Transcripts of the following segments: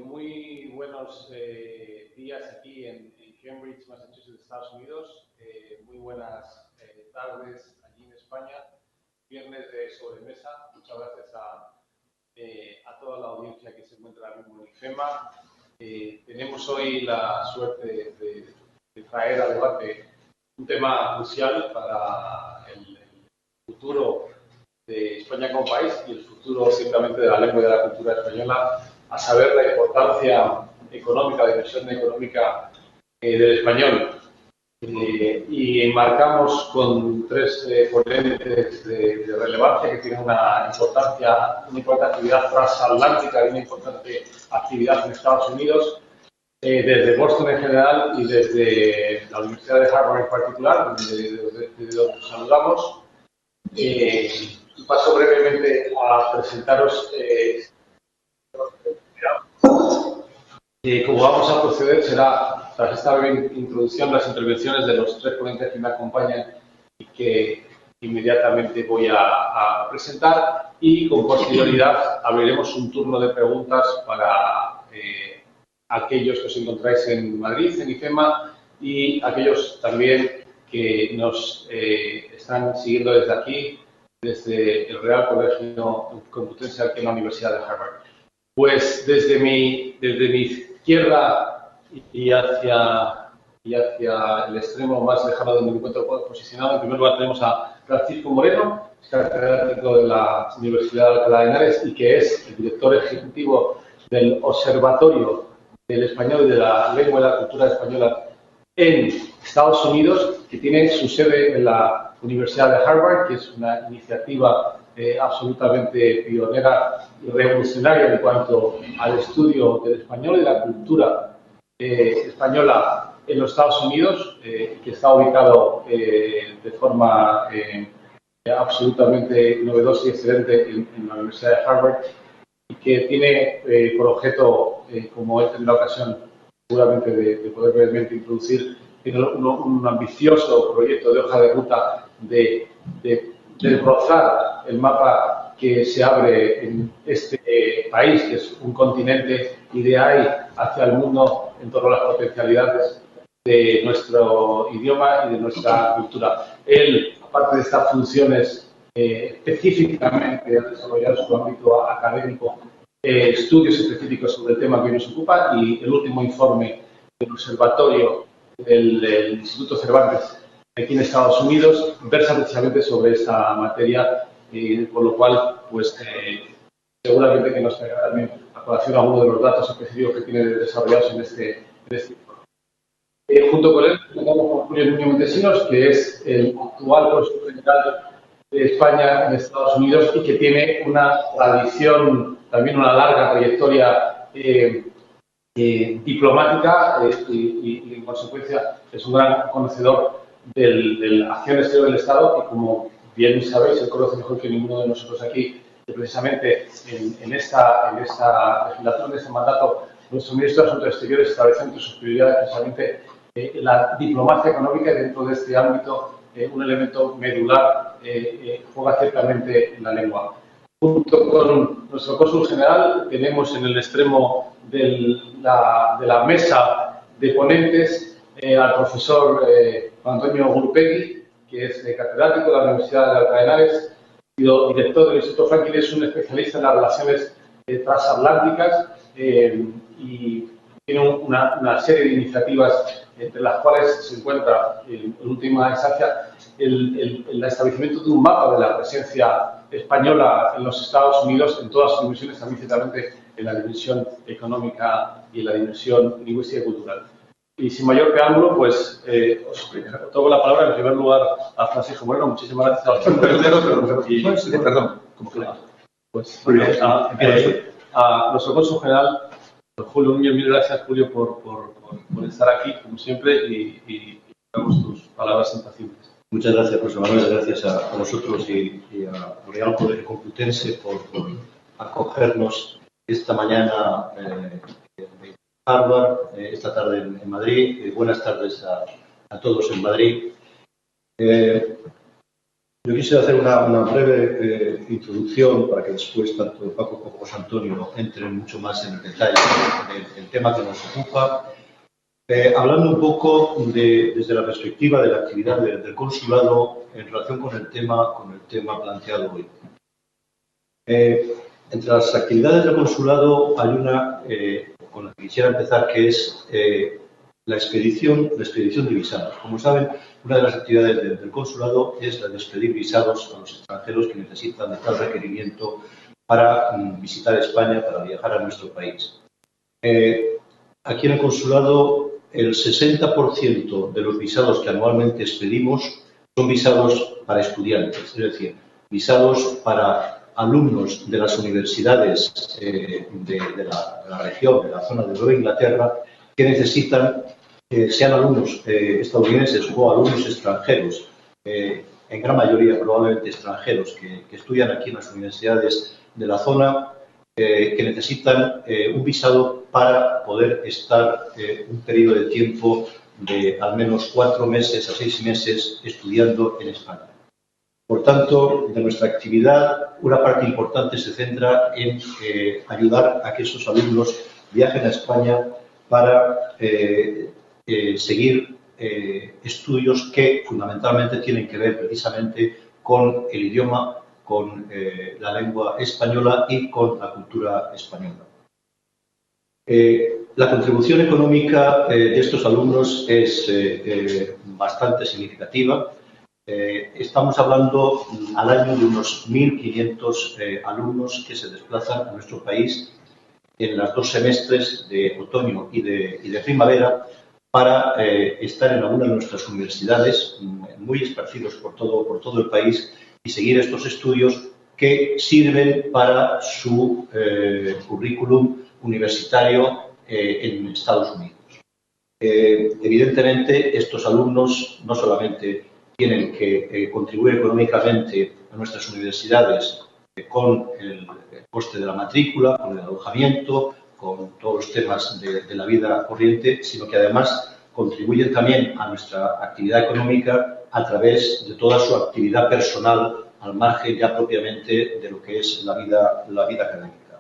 Muy buenos días aquí en Cambridge, Massachusetts, Estados Unidos. Muy buenas tardes allí en España. Viernes de sobremesa. Muchas gracias a toda la audiencia que se encuentra ahora mismo en IFEMA. Tenemos hoy la suerte de traer a debate un tema crucial para el futuro de España como país y el futuro ciertamente de la lengua y de la cultura española, a saber la importancia económica, la dimensión económica del español. Y enmarcamos con tres ponentes de relevancia que tienen una importante actividad transatlántica y una importante actividad en Estados Unidos, desde Boston en general y desde la Universidad de Harvard en particular, desde donde saludamos. Paso brevemente a presentaros. Como vamos a proceder será, tras esta breve introducción, las intervenciones de los tres ponentes que me acompañan y que inmediatamente voy a presentar, y con posterioridad abriremos un turno de preguntas para aquellos que os encontráis en Madrid, en IFEMA, y aquellos también que nos están siguiendo desde aquí, desde el Real Colegio Complutense aquí en la Universidad de Harvard. Pues desde mi izquierda y hacia el extremo más lejano donde me encuentro posicionado, en primer lugar tenemos a Francisco Moreno, catedrático de la Universidad de Alcalá de Henares y que es el director ejecutivo del Observatorio del Español y de la Lengua y la Cultura Española en Estados Unidos, que tiene su sede en la Universidad de Harvard, que es una iniciativa absolutamente pionera y revolucionaria en cuanto al estudio del español y de la cultura española en los Estados Unidos, que está ubicado de forma absolutamente novedosa y excelente en la Universidad de Harvard, y que tiene por objeto, como he tenido la ocasión seguramente de poder brevemente introducir, tiene un ambicioso proyecto de hoja de ruta de rozar el mapa que se abre en este país, que es un continente, y de ahí hacia el mundo en torno a las potencialidades de nuestro idioma y de nuestra cultura. Él, aparte de estas funciones específicamente, ha desarrollado su ámbito académico, estudios específicos sobre el tema que nos ocupa, y el último informe del observatorio del Instituto Cervantes aquí en Estados Unidos versa precisamente sobre esta materia, por lo cual, pues, seguramente que nos traerá también a colación algunos de los datos específicos que tiene desarrollados en este informe. Junto con él, tenemos a Julio Nuño Montesinos, que es el actual cónsul general de España en Estados Unidos y que tiene una tradición, también una larga trayectoria diplomática, y en consecuencia es un gran conocedor de la acción exterior del Estado, y como bien sabéis, él conoce mejor que ninguno de nosotros aquí, que precisamente en esta legislatura, en este mandato, nuestro ministro de Asuntos Exteriores establece entre sus prioridades precisamente la diplomacia económica, y dentro de este ámbito un elemento medular juega ciertamente la lengua. Junto con nuestro cónsul general tenemos en el extremo de la mesa de ponentes al profesor Juan Antonio Gurpegui, que es catedrático de la Universidad de Alcalá de Henares, director del Instituto Franklin, es un especialista en las relaciones transatlánticas y tiene una serie de iniciativas, entre las cuales se encuentra en última instancia el establecimiento de un mapa de la presencia española en los Estados Unidos en todas sus dimensiones, también ciertamente en la dimensión económica y en la dimensión lingüística y cultural. Y sin mayor preámbulo, pues os tomo la palabra en primer lugar a Francisco Moreno. Muchísimas gracias a los perdón, pues a nuestro cónsul general, Julio Núñez. Mil gracias, Julio, por estar aquí, como siempre, y damos tus palabras impacientes. Muchas gracias, profesor Manuel. Gracias a vosotros y a Real Colegio Complutense por acogernos esta mañana en Harvard, esta tarde en Madrid. Buenas tardes a todos en Madrid. Yo quisiera hacer una breve introducción para que después tanto Paco como José Antonio entren mucho más en el detalle del tema que nos ocupa, hablando un poco desde la perspectiva de la actividad del consulado en relación con el tema planteado hoy. Entre las actividades del consulado hay una con la que quisiera empezar, que es la expedición de visados. Como saben, una de las actividades del consulado es la de expedir visados a los extranjeros que necesitan de tal requerimiento para visitar España, para viajar a nuestro país. Aquí en el consulado, el 60% de los visados que anualmente expedimos son visados para estudiantes, es decir, visados para alumnos de las universidades de la región, de la zona de Nueva Inglaterra, que necesitan, sean alumnos estadounidenses o alumnos extranjeros, en gran mayoría probablemente extranjeros, que estudian aquí en las universidades de la zona, que necesitan un visado para poder estar un periodo de tiempo de al menos 4 meses a 6 meses estudiando en España. Por tanto, de nuestra actividad, una parte importante se centra en ayudar a que esos alumnos viajen a España para seguir estudios que fundamentalmente tienen que ver precisamente con el idioma, con la lengua española y con la cultura española. La contribución económica de estos alumnos es bastante significativa. Estamos hablando al año de unos 1.500 alumnos que se desplazan a nuestro país en los 2 semestres de otoño y de primavera para estar en alguna de nuestras universidades, muy esparcidos por todo el país, y seguir estos estudios que sirven para su currículum universitario en Estados Unidos. Evidentemente, estos alumnos no solamente tienen que contribuir económicamente a nuestras universidades con el coste de la matrícula, con el alojamiento, con todos los temas de la vida corriente, sino que además contribuyen también a nuestra actividad económica a través de toda su actividad personal, al margen ya propiamente de lo que es la vida académica.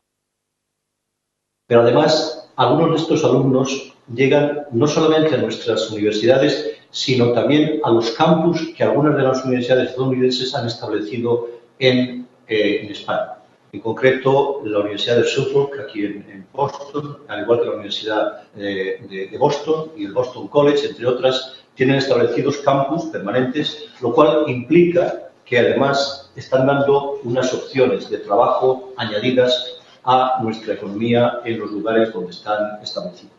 Pero además, algunos de estos alumnos llegan no solamente a nuestras universidades, sino también a los campus que algunas de las universidades estadounidenses han establecido en España. En concreto, la Universidad de Suffolk, aquí en Boston, al igual que la Universidad de Boston y el Boston College, entre otras, tienen establecidos campus permanentes, lo cual implica que además están dando unas opciones de trabajo añadidas a nuestra economía en los lugares donde están establecidas.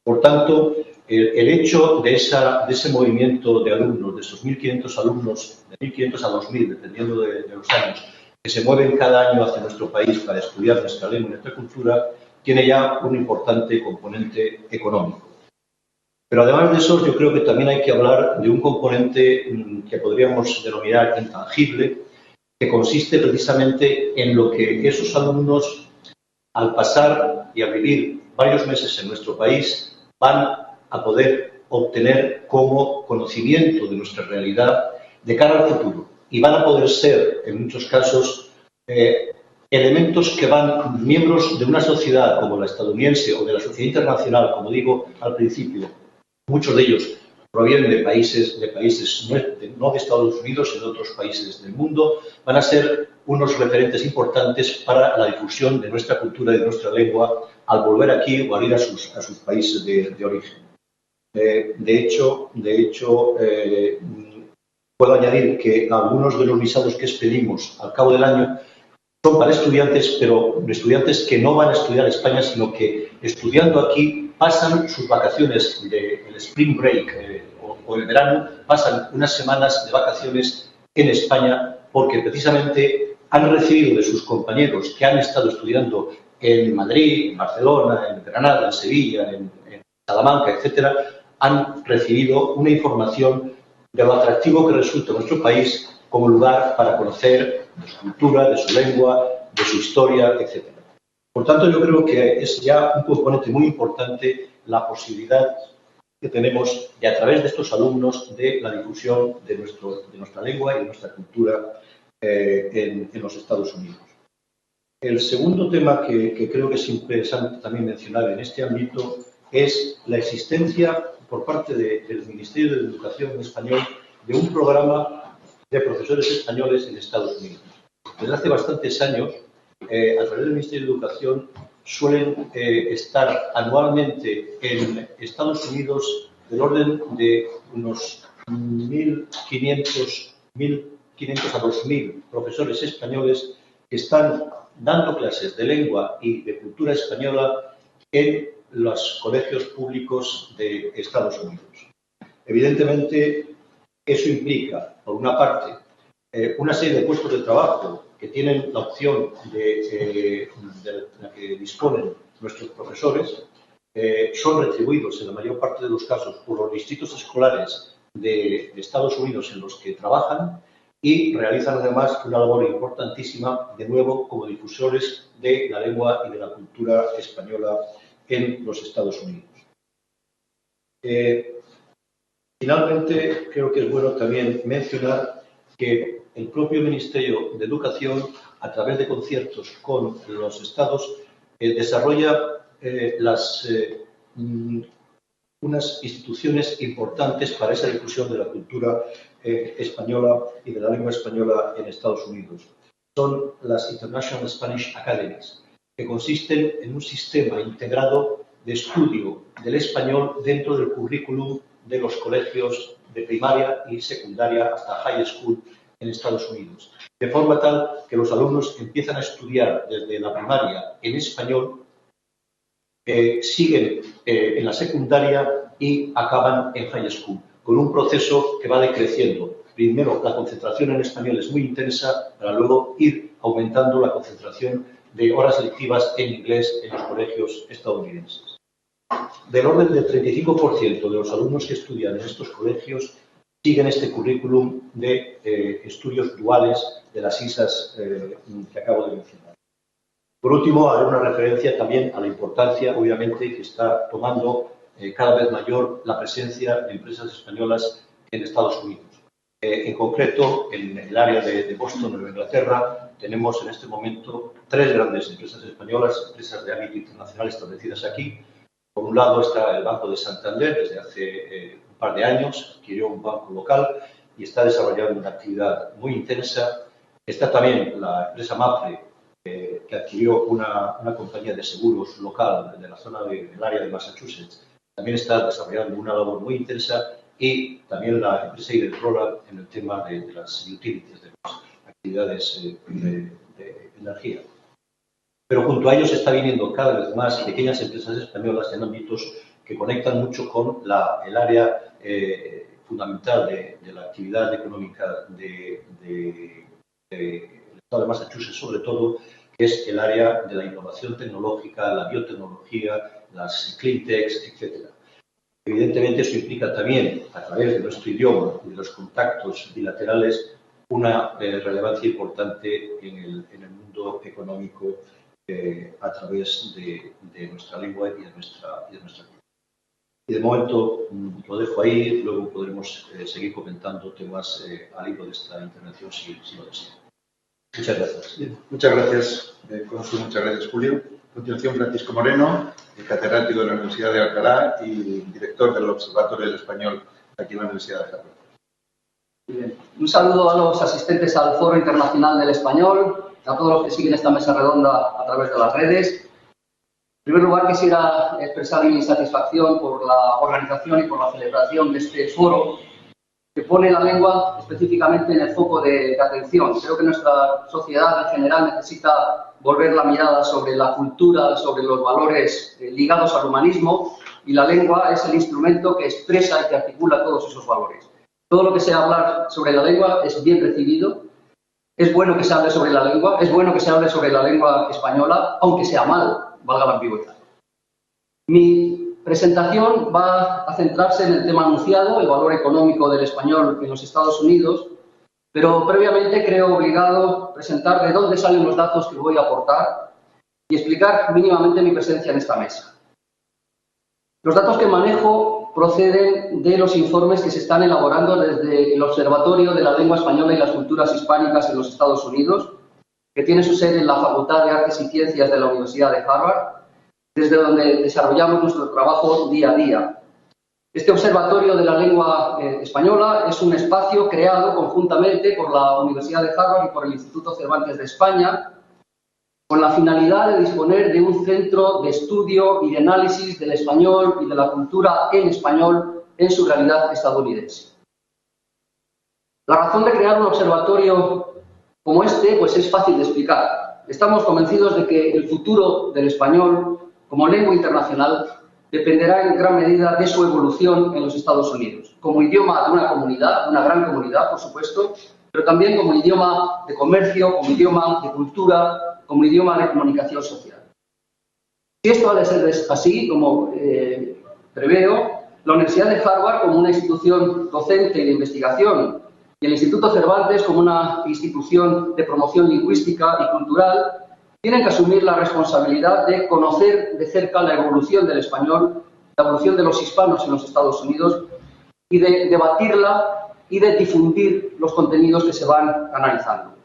Por tanto, el hecho de ese movimiento de alumnos, de esos 1.500 alumnos, de 1.500 a 2.000, dependiendo de los años, que se mueven cada año hacia nuestro país para estudiar nuestra lengua y nuestra cultura, tiene ya un importante componente económico. Pero además de eso, yo creo que también hay que hablar de un componente que podríamos denominar intangible, que consiste precisamente en lo que esos alumnos, al pasar y a vivir varios meses en nuestro país, van a poder obtener como conocimiento de nuestra realidad de cara al futuro. Y van a poder ser, en muchos casos, elementos que van, miembros de una sociedad como la estadounidense o de la sociedad internacional, como digo al principio. Muchos de ellos provienen de países no de Estados Unidos, sino de otros países del mundo. Van a ser unos referentes importantes para la difusión de nuestra cultura y de nuestra lengua al volver aquí o al ir a sus países de origen. De hecho, puedo añadir que algunos de los visados que expedimos al cabo del año son para estudiantes, pero estudiantes que no van a estudiar a España, sino que estudiando aquí pasan sus vacaciones, el spring break o el verano, pasan unas semanas de vacaciones en España porque precisamente han recibido de sus compañeros que han estado estudiando en Madrid, en Barcelona, en Granada, en Sevilla, en Salamanca, etcétera, han recibido una información de lo atractivo que resulta nuestro país como lugar para conocer de su cultura, de su lengua, de su historia, etc. Por tanto, yo creo que es ya un componente muy importante la posibilidad que tenemos y a través de estos alumnos de la difusión de nuestra lengua y de nuestra cultura en los Estados Unidos. El segundo tema que creo que es interesante también mencionar en este ámbito es la existencia por parte del Ministerio de Educación en español de un programa de profesores españoles en Estados Unidos. Desde hace bastantes años, a través del Ministerio de Educación, suelen estar anualmente en Estados Unidos del orden de unos 1.500 a 2.000 profesores españoles que están dando clases de lengua y de cultura española en los colegios públicos de Estados Unidos. Evidentemente, eso implica, por una parte, una serie de puestos de trabajo que tienen la opción de la que disponen nuestros profesores, son retribuidos en la mayor parte de los casos por los distritos escolares de Estados Unidos en los que trabajan y realizan además una labor importantísima, de nuevo, como difusores de la lengua y de la cultura española en los Estados Unidos. Finalmente, creo que es bueno también mencionar que el propio Ministerio de Educación, a través de conciertos con los estados, desarrolla unas instituciones importantes para esa difusión de la cultura española y de la lengua española en Estados Unidos. Son las International Spanish Academies, que consisten en un sistema integrado de estudio del español dentro del currículum de los colegios de primaria y secundaria hasta high school en Estados Unidos. De forma tal que los alumnos empiezan a estudiar desde la primaria en español, siguen en la secundaria y acaban en high school, con un proceso que va decreciendo. Primero, la concentración en español es muy intensa, para luego ir aumentando la concentración de horas lectivas en inglés en los colegios estadounidenses. Del orden del 35% de los alumnos que estudian en estos colegios siguen este currículum de estudios duales de las ISAs que acabo de mencionar. Por último, haré una referencia también a la importancia, obviamente, que está tomando cada vez mayor la presencia de empresas españolas en Estados Unidos. En concreto, en el área de Boston, Nueva Inglaterra, tenemos en este momento 3 grandes empresas españolas, empresas de ámbito internacional establecidas aquí. Por un lado está el Banco de Santander, desde hace un par de años, adquirió un banco local y está desarrollando una actividad muy intensa. Está también la empresa Mapfre, que adquirió una compañía de seguros local de la zona del área de Massachusetts. También está desarrollando una labor muy intensa y también la empresa Iberdrola en el tema de las utilities, de las actividades de energía. Pero junto a ellos está viniendo cada vez más pequeñas empresas españolas en ámbitos que conectan mucho con el área fundamental de la actividad económica del estado de Massachusetts, sobre todo, que es el área de la innovación tecnológica, la biotecnología, las clean techs, etc. Evidentemente, eso implica también, a través de nuestro idioma y de los contactos bilaterales, una relevancia importante en el mundo económico a través de nuestra lengua y de nuestra cultura. Y de momento lo dejo ahí, luego podremos seguir comentando temas al hilo de esta intervención si lo desean. Muchas gracias. Bien, muchas gracias, muchas gracias, Julio. A continuación, Francisco Moreno, catedrático de la Universidad de Alcalá y director del Observatorio del Español aquí en la Universidad de Harvard. Bien. Un saludo a los asistentes al Foro Internacional del Español, a todos los que siguen esta mesa redonda a través de las redes. En primer lugar, quisiera expresar mi satisfacción por la organización y por la celebración de este foro, que pone la lengua específicamente en el foco de atención. Creo que nuestra sociedad en general necesita volver la mirada sobre la cultura, sobre los valores ligados al humanismo, y la lengua es el instrumento que expresa y que articula todos esos valores. Todo lo que sea hablar sobre la lengua es bien recibido. Es bueno que se hable sobre la lengua, es bueno que se hable sobre la lengua española, aunque sea mal, valga la ambigüedad. Mi presentación va a centrarse en el tema anunciado, el valor económico del español en los Estados Unidos, pero previamente creo obligado presentar de dónde salen los datos que voy a aportar y explicar mínimamente mi presencia en esta mesa. Los datos que manejo proceden de los informes que se están elaborando desde el Observatorio de la Lengua Española y las Culturas Hispánicas en los Estados Unidos, que tiene su sede en la Facultad de Artes y Ciencias de la Universidad de Harvard, desde donde desarrollamos nuestro trabajo día a día. Este Observatorio de la Lengua Española es un espacio creado conjuntamente por la Universidad de Harvard y por el Instituto Cervantes de España, con la finalidad de disponer de un centro de estudio y de análisis del español y de la cultura en español en su realidad estadounidense. La razón de crear un observatorio como este, pues es fácil de explicar. Estamos convencidos de que el futuro del español como lengua internacional dependerá en gran medida de su evolución en los Estados Unidos, como idioma de una comunidad, de una gran comunidad, por supuesto, pero también como idioma de comercio, como idioma de cultura, como idioma de comunicación social. Si esto ha de ser así, como preveo, la Universidad de Harvard, como una institución docente y de investigación, y el Instituto Cervantes, como una institución de promoción lingüística y cultural, tienen que asumir la responsabilidad de conocer de cerca la evolución del español, la evolución de los hispanos en los Estados Unidos, y de debatirla y de difundir los contenidos que se van analizando.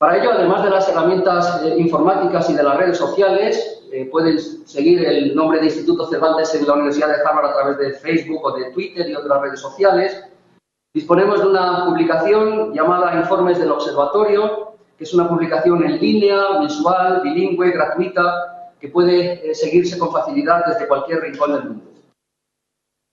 Para ello, además de las herramientas informáticas y de las redes sociales, pueden seguir el nombre de Instituto Cervantes en la Universidad de Harvard a través de Facebook o de Twitter y otras redes sociales. Disponemos de una publicación llamada Informes del Observatorio, que es una publicación en línea, mensual, bilingüe, gratuita, que puede seguirse con facilidad desde cualquier rincón del mundo.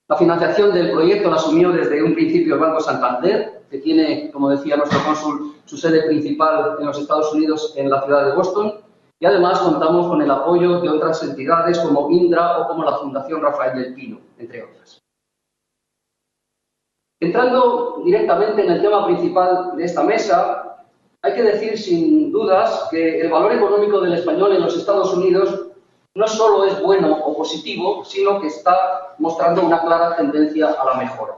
La financiación del proyecto la asumió desde un principio el Banco Santander, que tiene, como decía nuestro cónsul, su sede principal en los Estados Unidos, en la ciudad de Boston, y además contamos con el apoyo de otras entidades como Indra o como la Fundación Rafael del Pino, entre otras. Entrando directamente en el tema principal de esta mesa, hay que decir sin dudas que el valor económico del español en los Estados Unidos no solo es bueno o positivo, sino que está mostrando una clara tendencia a la mejora.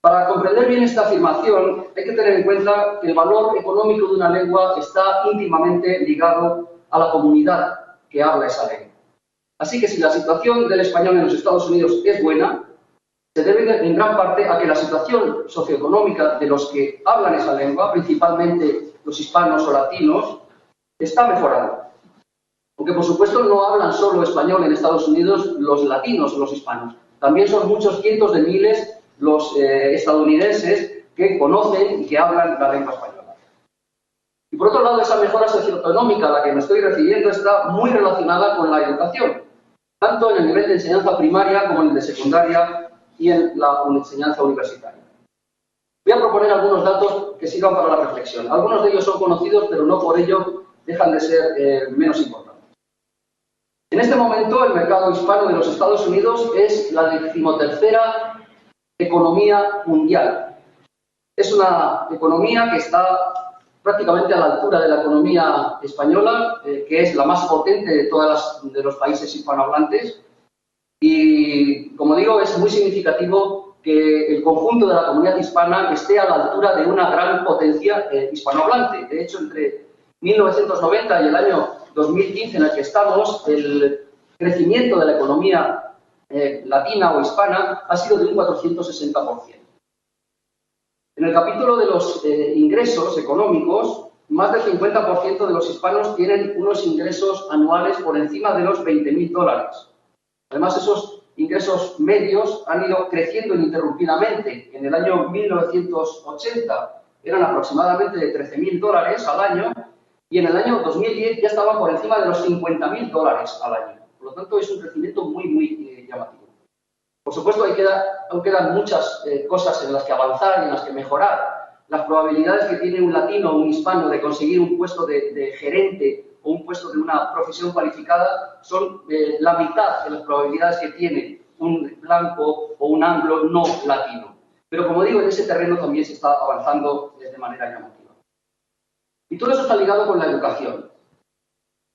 Para comprender bien esta afirmación, hay que tener en cuenta que el valor económico de una lengua está íntimamente ligado a la comunidad que habla esa lengua. Así que si la situación del español en los Estados Unidos es buena, se debe en gran parte a que la situación socioeconómica de los que hablan esa lengua, principalmente los hispanos o latinos, está mejorando. Aunque por supuesto no hablan solo español en Estados Unidos los latinos o los hispanos. También son muchos cientos de miles los estadounidenses que conocen y que hablan la lengua española. Y por otro lado, esa mejora socioeconómica a la que me estoy refiriendo está muy relacionada con la educación, tanto en el nivel de enseñanza primaria como en el de secundaria y en la enseñanza universitaria. Voy a proponer algunos datos que sirvan para la reflexión. Algunos de ellos son conocidos, pero no por ello dejan de ser menos importantes. En este momento, el mercado hispano de los Estados Unidos es la 13ª economía mundial. Es una economía que está prácticamente a la altura de la economía española, que es la más potente de todos los países hispanohablantes. Y, como digo, es muy significativo que el conjunto de la comunidad hispana esté a la altura de una gran potencia hispanohablante. De hecho, entre 1990 y el año 2015 en el que estamos, el crecimiento de la economía latina o hispana ha sido de un 460%. En el capítulo de los ingresos económicos, más del 50% de los hispanos tienen unos ingresos anuales por encima de los $20.000. Además, esos ingresos medios han ido creciendo ininterrumpidamente. En el año 1980 eran aproximadamente de $13.000 al año y en el año 2010 ya estaban por encima de los $50.000 al año. Por lo tanto, es un crecimiento muy llamativo. Por supuesto, aún quedan muchas cosas en las que avanzar y en las que mejorar. Las probabilidades que tiene un latino o un hispano de conseguir un puesto de gerente o un puesto de una profesión cualificada son la mitad de las probabilidades que tiene un blanco o un anglo no latino. Pero, como digo, en ese terreno también se está avanzando de manera llamativa. Y todo eso está ligado con la educación.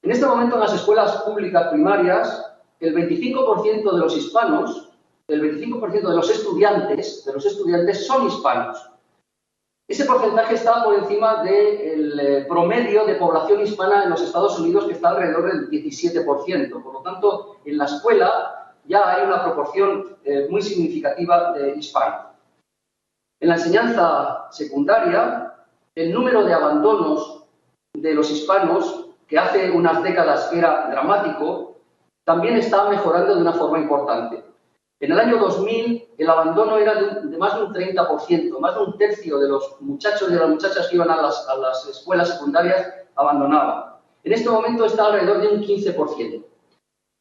En este momento, en las escuelas públicas primarias, el 25% de los hispanos, el 25% de los estudiantes son hispanos. Ese porcentaje está por encima del promedio de población hispana en los Estados Unidos, que está alrededor del 17%. Por lo tanto, en la escuela, ya hay una proporción muy significativa de hispanos. En la enseñanza secundaria, el número de abandonos de los hispanos, que hace unas décadas era dramático, también está mejorando de una forma importante. En el año 2000, el abandono era de más de un 30%, más de un tercio de los muchachos y de las muchachas que iban a las escuelas secundarias abandonaban. En este momento está alrededor de un 15%.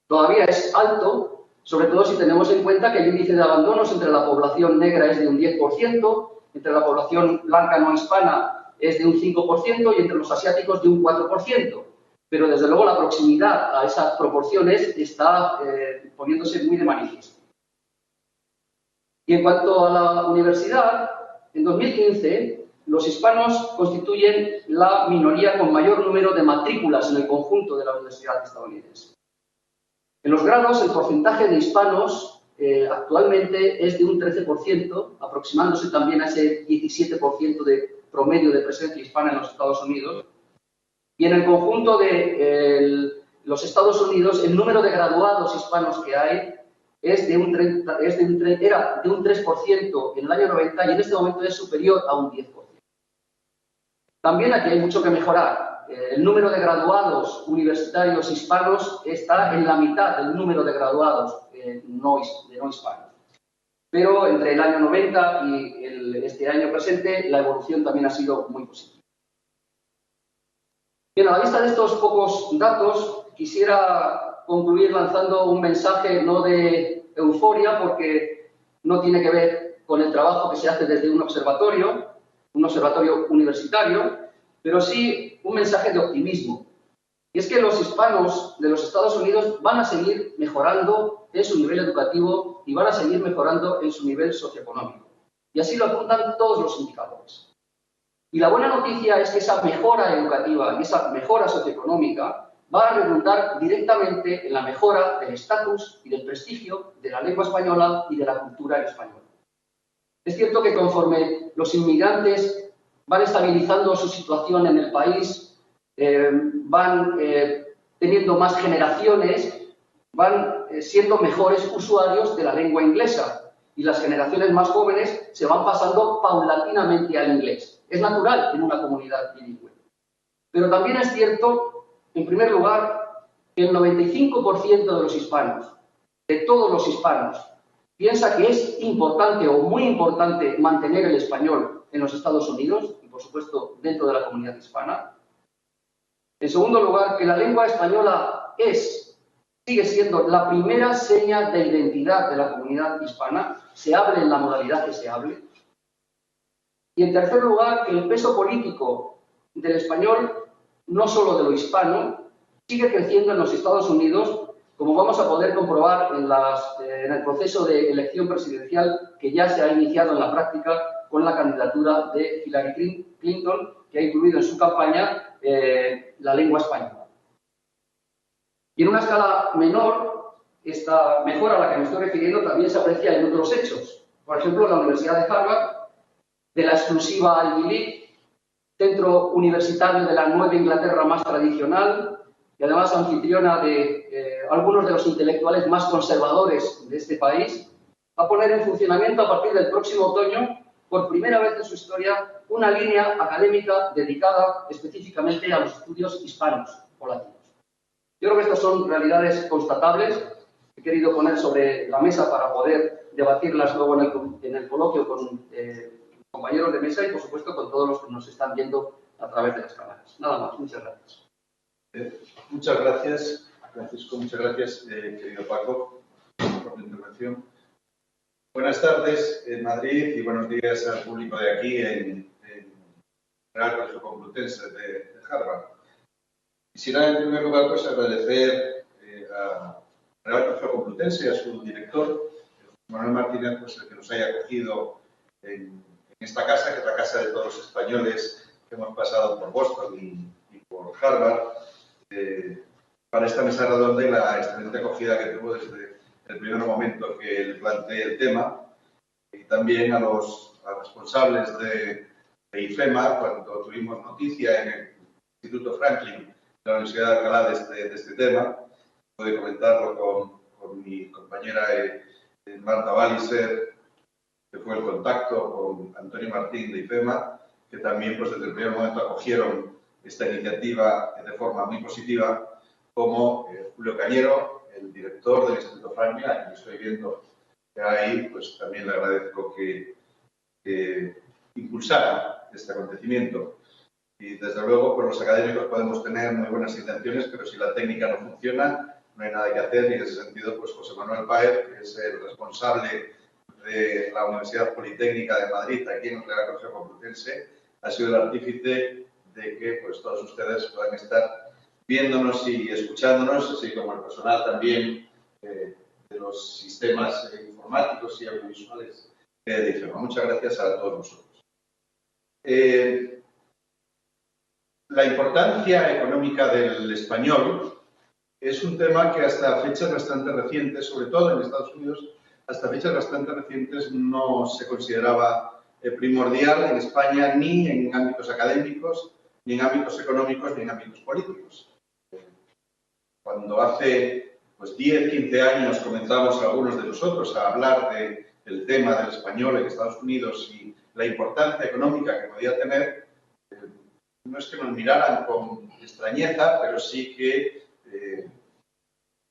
Todavía es alto, sobre todo si tenemos en cuenta que el índice de abandonos entre la población negra es de un 10%, entre la población blanca no hispana es de un 5% y entre los asiáticos de un 4%. Pero desde luego la proximidad a esas proporciones está poniéndose muy de manifiesto. Y en cuanto a la universidad, en 2015 los hispanos constituyen la minoría con mayor número de matrículas en el conjunto de la universidad estadounidense. En los grados, el porcentaje de hispanos actualmente es de un 13%, aproximándose también a ese 17% de promedio de presencia hispana en los Estados Unidos. Y en el conjunto de los Estados Unidos, el número de graduados hispanos que hay era de un 3% en el año 90 y en este momento es superior a un 10%. También aquí hay mucho que mejorar. El número de graduados universitarios hispanos está en la mitad del número de graduados no hispanos. Pero entre el año 90 y este año presente, la evolución también ha sido muy positiva. Bien, a la vista de estos pocos datos, quisiera concluir lanzando un mensaje no de euforia, porque no tiene que ver con el trabajo que se hace desde un observatorio universitario, pero sí un mensaje de optimismo. Y es que los hispanos de los Estados Unidos van a seguir mejorando en su nivel educativo y van a seguir mejorando en su nivel socioeconómico. Y así lo apuntan todos los indicadores. Y la buena noticia es que esa mejora educativa y esa mejora socioeconómica va a redundar directamente en la mejora del estatus y del prestigio de la lengua española y de la cultura española. Es cierto que conforme los inmigrantes van estabilizando su situación en el país, van teniendo más generaciones, van siendo mejores usuarios de la lengua inglesa y las generaciones más jóvenes se van pasando paulatinamente al inglés. Es natural en una comunidad bilingüe. Pero también es cierto, en primer lugar, que el 95% de los hispanos, de todos los hispanos, piensa que es importante o muy importante mantener el español en los Estados Unidos y, por supuesto, dentro de la comunidad hispana. En segundo lugar, que la lengua española sigue siendo la primera seña de identidad de la comunidad hispana, se hable en la modalidad que se hable. Y en tercer lugar, que el peso político del español, no solo de lo hispano, sigue creciendo en los Estados Unidos, como vamos a poder comprobar en el proceso de elección presidencial que ya se ha iniciado en la práctica con la candidatura de Hillary Clinton, que ha incluido en su campaña la lengua española. Y en una escala menor, esta mejora a la que me estoy refiriendo también se aprecia en otros hechos. Por ejemplo, la Universidad de Harvard, de la exclusiva Ivy League, centro universitario de la Nueva Inglaterra más tradicional y además anfitriona de algunos de los intelectuales más conservadores de este país, va a poner en funcionamiento a partir del próximo otoño, por primera vez en su historia, una línea académica dedicada específicamente a los estudios hispanos o latinos. Yo creo que estas son realidades constatables que he querido poner sobre la mesa para poder debatirlas luego en el coloquio con compañeros de mesa y, por supuesto, con todos los que nos están viendo a través de las cámaras. Nada más. Muchas gracias. Muchas gracias. Muchas gracias, querido Paco, por tu intervención. Buenas tardes en Madrid y buenos días al público de aquí en Real Colegio Complutense de Harvard. Quisiera, en primer lugar, pues, agradecer a Real Colegio Complutense y a su director, Manuel Martínez, pues, el que nos haya acogido en esta casa, que es la casa de todos los españoles que hemos pasado por Boston y por Harvard, para esta mesa redonda y la excelente acogida que tuvo desde el primer momento que le planteé el tema, y también a los responsables de IFEMA, cuando tuvimos noticia en el Instituto Franklin de la Universidad de Alcalá de este tema, pude comentarlo con con mi compañera Marta Walliser, que fue el contacto con Antonio Martín de IFEMA, que también pues, desde el primer momento acogieron esta iniciativa de forma muy positiva, como Julio Cañero, el director del Instituto Franklin, a quien estoy viendo ahí, pues también le agradezco que impulsara este acontecimiento. Y desde luego, pues los académicos podemos tener muy buenas intenciones, pero si la técnica no funciona, no hay nada que hacer, y en ese sentido, pues José Manuel Páez, que es el responsable de la Universidad Politécnica de Madrid, aquí en el Real Colegio Complutense, ha sido el artífice de que pues, todos ustedes puedan estar viéndonos y escuchándonos, así como el personal también de los sistemas informáticos y audiovisuales de IFEMA. Muchas gracias a todos vosotros. La importancia económica del español es un tema que hasta fechas bastante recientes, sobre todo en Estados Unidos, hasta fechas bastante recientes no se consideraba primordial en España ni en ámbitos académicos, ni en ámbitos económicos, ni en ámbitos políticos. Cuando hace pues, 10, 15 años comenzamos algunos de nosotros a hablar del tema del español en Estados Unidos y la importancia económica que podía tener, no es que nos miraran con extrañeza, pero sí que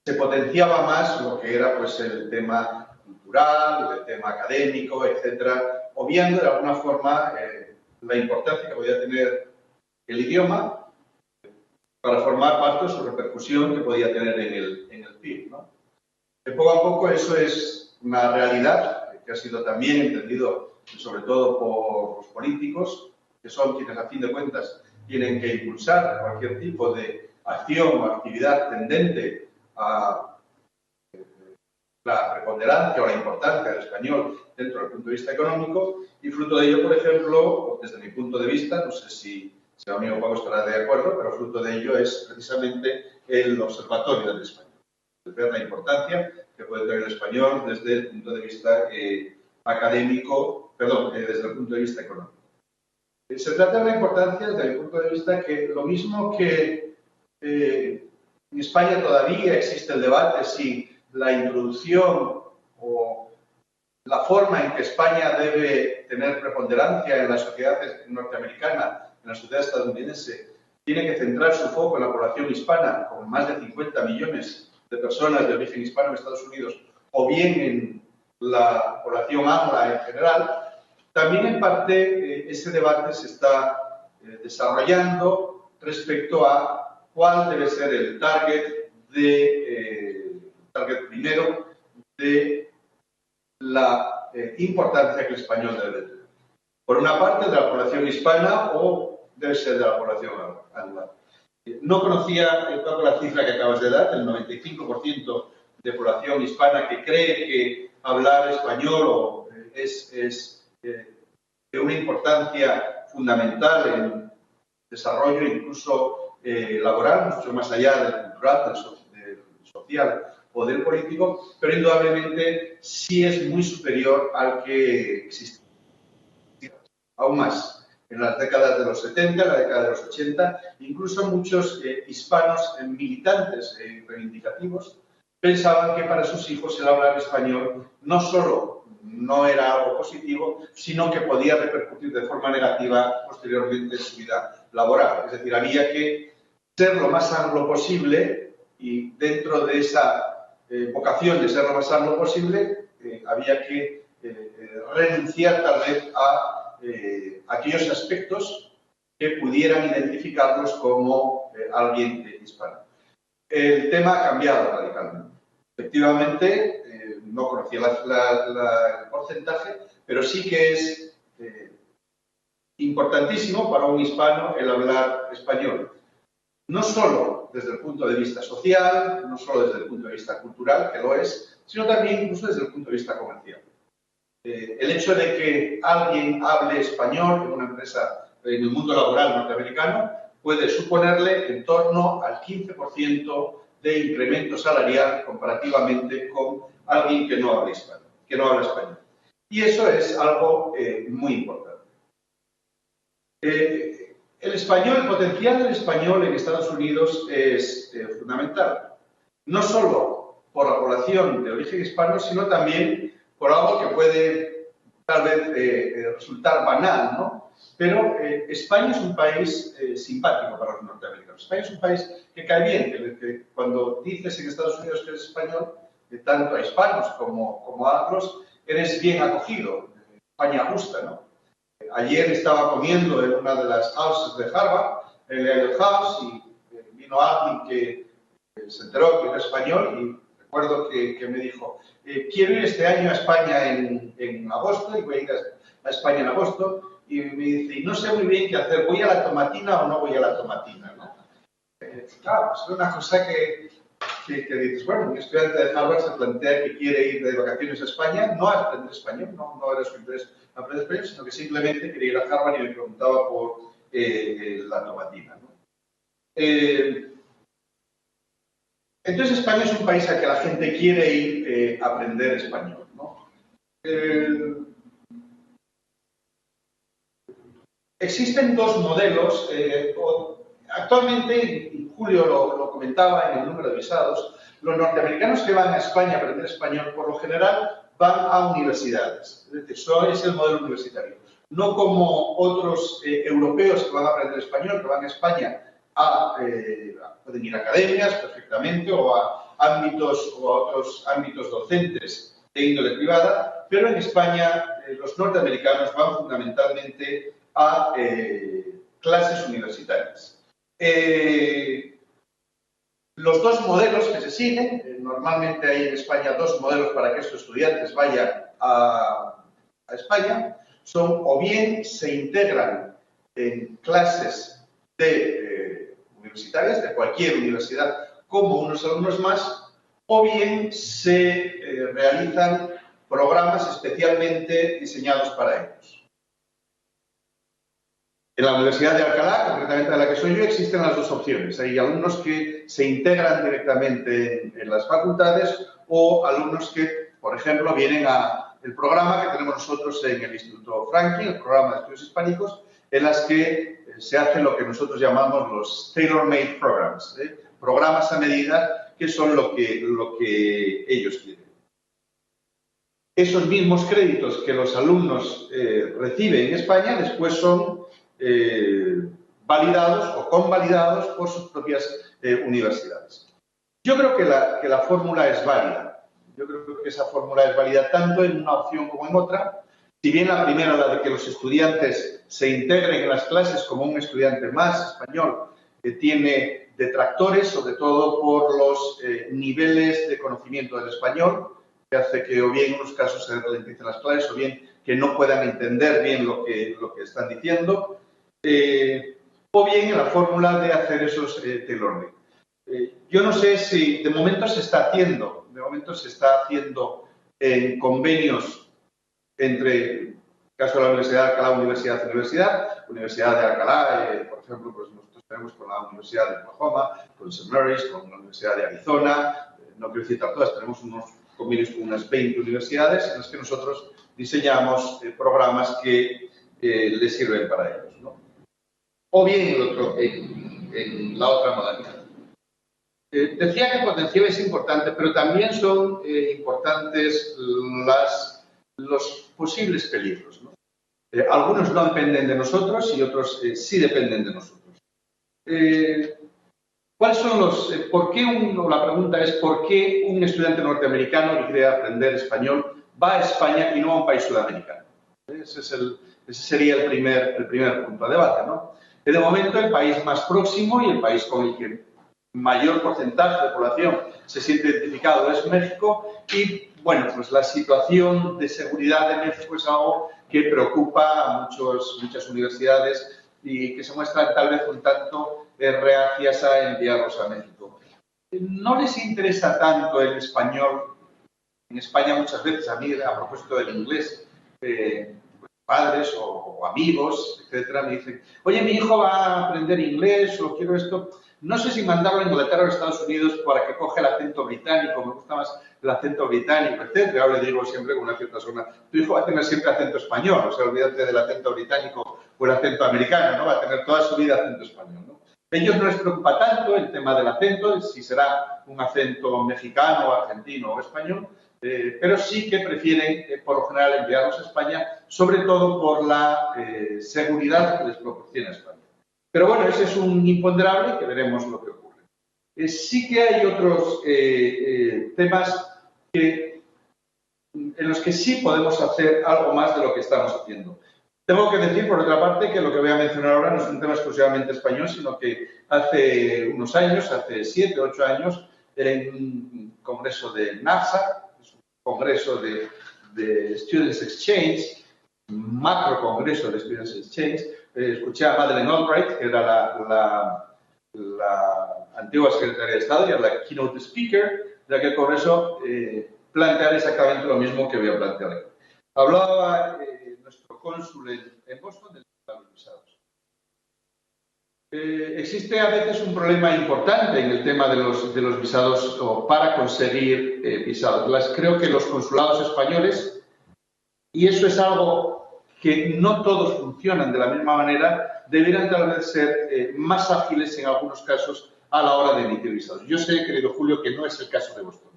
se potenciaba más lo que era pues, el tema cultural, el tema académico, etcétera, obviando de alguna forma la importancia que podía tener el idioma para formar parte de su repercusión que podía tener en el PIB, ¿no? Poco a poco eso es una realidad que ha sido también entendido sobre todo por los políticos, que son quienes a fin de cuentas tienen que impulsar cualquier tipo de acción o actividad tendente a la preponderancia o la importancia del español dentro del punto de vista económico, y fruto de ello, por ejemplo, desde mi punto de vista, no sé si el amigo Paco estará de acuerdo, pero fruto de ello es precisamente el Observatorio del Español. Ver la importancia que puede tener el español desde el punto de vista académico, perdón, desde el punto de vista económico. Se trata de una importancia desde el punto de vista que lo mismo que en España todavía existe el debate si la introducción o la forma en que España debe tener preponderancia en la sociedad norteamericana, en la sociedad estadounidense, tiene que centrar su foco en la población hispana, con más de 50 millones de personas de origen hispano en Estados Unidos, o bien en la población angla en general. También en parte ese debate se está desarrollando respecto a cuál debe ser el target primero de la importancia que el español debe tener. Por una parte de la población hispana o debe ser de la población angla. No conocía la cifra que acabas de dar, el 95% de población hispana que cree que hablar español es de una importancia fundamental en el desarrollo incluso laboral, mucho más allá del cultural, del social o del político, pero indudablemente sí es muy superior al que existe. Aún más, en las décadas de los 70, en la década de los 80, incluso muchos hispanos militantes reivindicativos pensaban que para sus hijos el hablar español no solo no era algo positivo, sino que podía repercutir de forma negativa posteriormente en su vida laboral. Es decir, había que ser lo más anglo posible y dentro de esa vocación de ser lo más anglo posible había que renunciar tal vez a aquellos aspectos que pudieran identificarlos como alguien hispano. El tema ha cambiado radicalmente. Efectivamente, no conocía el porcentaje, pero sí que es importantísimo para un hispano el hablar español. No solo desde el punto de vista social, no solo desde el punto de vista cultural, que lo es, sino también incluso desde el punto de vista comercial. El hecho de que alguien hable español en una empresa en el mundo laboral norteamericano puede suponerle en torno al 15% de incremento salarial comparativamente con alguien que no habla español. Y eso es algo muy importante. El español, el potencial del español en Estados Unidos es fundamental. No solo por la población de origen hispano, sino también por algo que puede tal vez resultar banal, ¿no? Pero España es un país simpático para los norteamericanos. España es un país que cae bien, que cuando dices en Estados Unidos que eres español, tanto a hispanos como a otros, eres bien acogido. España gusta, ¿no? Ayer estaba comiendo en una de las houses de Harvard, en el Elliott House, y vino alguien que se enteró que era español y recuerdo que me dijo, quiero ir este año a España en agosto y voy a ir a España en agosto y me dice, y no sé muy bien qué hacer, ¿voy a la tomatina o no voy a la tomatina? ¿No? Claro, es una cosa que dices, bueno, un estudiante de Harvard se plantea que quiere ir de vacaciones a España, no a aprender español, no era su interés aprender español, sino que simplemente quería ir a Harvard y me preguntaba por la tomatina, ¿no? Entonces España es un país al que la gente quiere ir a aprender español, ¿no? Existen dos modelos. Actualmente, y Julio lo comentaba en el número de visados, los norteamericanos que van a España a aprender español, por lo general, van a universidades. Es decir, eso es el modelo universitario. No como otros europeos que van a aprender español, que van a España pueden ir a academias perfectamente o a otros ámbitos docentes de índole privada, pero en España los norteamericanos van fundamentalmente a clases universitarias. Los dos modelos que se siguen, normalmente hay en España dos modelos para que estos estudiantes vayan a España, son o bien se integran en clases universitarias, de cualquier universidad, como unos alumnos más, o bien se realizan programas especialmente diseñados para ellos. En la Universidad de Alcalá, concretamente de la que soy yo, existen las dos opciones. Hay alumnos que se integran directamente en las facultades o alumnos que, por ejemplo, vienen al programa que tenemos nosotros en el Instituto Franklin, el programa de estudios hispánicos, en las que se hace lo que nosotros llamamos los tailor-made programs, programas a medida que son lo que ellos quieren. Esos mismos créditos que los alumnos reciben en España después son validados o convalidados por sus propias universidades. Yo creo que la fórmula es válida. Yo creo que esa fórmula es válida tanto en una opción como en otra. Si bien la primera, la de que los estudiantes se integren en las clases como un estudiante más español, tiene detractores, sobre todo por los niveles de conocimiento del español, que hace que o bien en unos casos se ralenticen las clases o bien que no puedan entender bien lo que están diciendo, o bien en la fórmula de hacer esos tailor-made. Yo no sé si de momento se está haciendo en convenios entre, en el caso de la Universidad de Alcalá, Universidad de Alcalá, por ejemplo, pues nosotros tenemos con la Universidad de Oklahoma, con St. Mary's, con la Universidad de Arizona, no quiero citar todas, tenemos unos convenios con unas 20 universidades en las que nosotros diseñamos programas que les sirven para ellos, ¿no? O bien en la otra modalidad. Decía que potencial es importante, pero también son importantes los posibles peligros, ¿no? Algunos no dependen de nosotros y otros sí dependen de nosotros. ¿Cuáles son la pregunta es ¿por qué un estudiante norteamericano que quiere aprender español va a España y no a un país sudamericano? Ese sería el primer punto a debate, ¿no? De momento, el país más próximo y el país con el que mayor porcentaje de población se siente identificado es México y, bueno, pues la situación de seguridad de México es algo que preocupa a muchas universidades y que se muestran tal vez un tanto reacias a enviarlos a México. No les interesa tanto el español. En España muchas veces, a mí, a propósito del inglés, padres o amigos, etcétera, me dicen, oye, mi hijo va a aprender inglés o quiero esto. No sé si mandarlo a Inglaterra o a Estados Unidos para que coge el acento británico, me gusta más el acento británico, etcétera. Ahora le digo siempre con una cierta zona, tu hijo va a tener siempre acento español, o sea, olvídate del acento británico o el acento americano, ¿no? Va a tener toda su vida acento español, ¿no? ellos no les preocupa tanto el tema del acento, si será un acento mexicano, argentino o español, pero sí que prefieren, por lo general, enviarlos a España, sobre todo por la seguridad que les proporciona España. Pero bueno, ese es un imponderable que veremos lo que ocurre. Sí que hay otros temas en los que sí podemos hacer algo más de lo que estamos haciendo. Tengo que decir, por otra parte, que lo que voy a mencionar ahora no es un tema exclusivamente español, sino que hace unos años, hace 7 u 8 años, en un congreso de NASA, un congreso de Students Exchange, un macro congreso de Students Exchange, escuché a Madeleine Albright, que era la antigua secretaria de Estado y era la keynote speaker de aquel congreso, plantear exactamente lo mismo que voy a plantear aquí. Hablaba nuestro cónsul en Boston del tema de los visados. Existe a veces un problema importante en el tema de los visados o para conseguir visados. Creo que los consulados españoles, y eso es algo que no todos funcionan de la misma manera, deberían tal vez ser más ágiles en algunos casos a la hora de emitir visados. Yo sé, querido Julio, que no es el caso de Boston.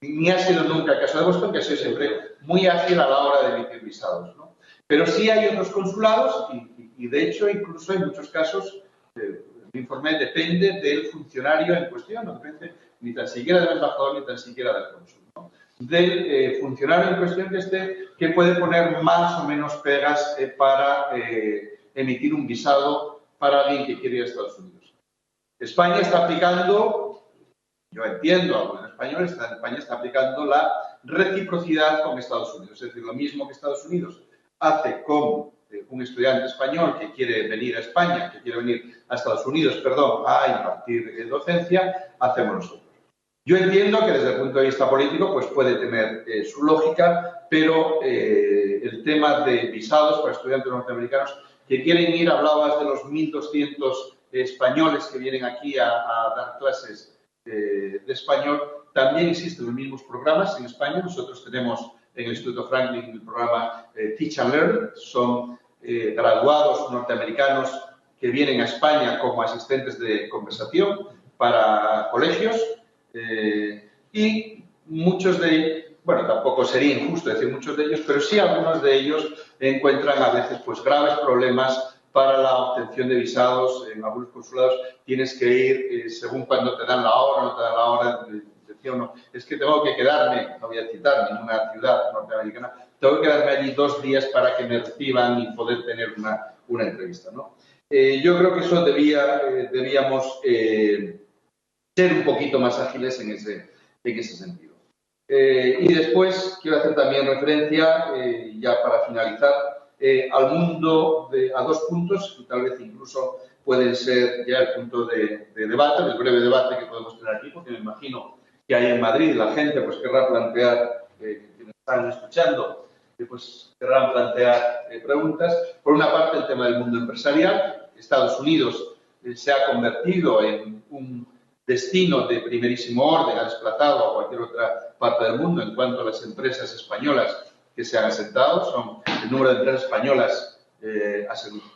Ni ha sido nunca el caso de Boston, que ha sido siempre muy ágil a la hora de emitir visados, ¿no? Pero sí hay otros consulados y de hecho incluso en muchos casos el informe depende del funcionario en cuestión, no depende ni tan siquiera del embajador ni tan siquiera del cónsul, ¿no? Del funcionario en cuestión que puede poner más o menos pegas para emitir un visado para alguien que quiere ir a Estados Unidos. España está aplicando, yo entiendo algo en español, España está aplicando la reciprocidad con Estados Unidos, es decir, lo mismo que Estados Unidos hace con un estudiante español que quiere venir a España, que quiere venir a Estados Unidos, perdón, a impartir docencia, hacemos nosotros. Yo entiendo que desde el punto de vista político pues puede tener su lógica, pero el tema de visados para estudiantes norteamericanos que quieren ir, hablabas de los 1.200 españoles que vienen aquí a dar clases de español, también existen los mismos programas en España. Nosotros tenemos en el Instituto Franklin el programa Teach and Learn, son graduados norteamericanos que vienen a España como asistentes de conversación para colegios y muchos de ellos, bueno, tampoco sería injusto decir muchos de ellos, pero sí algunos de ellos encuentran a veces pues graves problemas para la obtención de visados. En algunos consulados tienes que ir según cuando te dan la hora, no te dan la hora, decía uno, es que tengo que quedarme, no voy a citar ninguna ciudad norteamericana, tengo que quedarme allí 2 días para que me reciban y poder tener una entrevista, ¿no? Yo creo que eso debíamos ser un poquito más ágiles en ese sentido. Y después quiero hacer también referencia, ya para finalizar, al mundo, a 2 puntos, y tal vez incluso pueden ser ya el punto de debate, del breve debate que podemos tener aquí, porque me imagino que hay en Madrid la gente pues querrá plantear, quienes están escuchando, pues querrán plantear preguntas. Por una parte, el tema del mundo empresarial. Estados Unidos se ha convertido en un destino de primerísimo orden, ha desplazado a cualquier otra parte del mundo en cuanto a las empresas españolas que se han asentado. El número de empresas españolas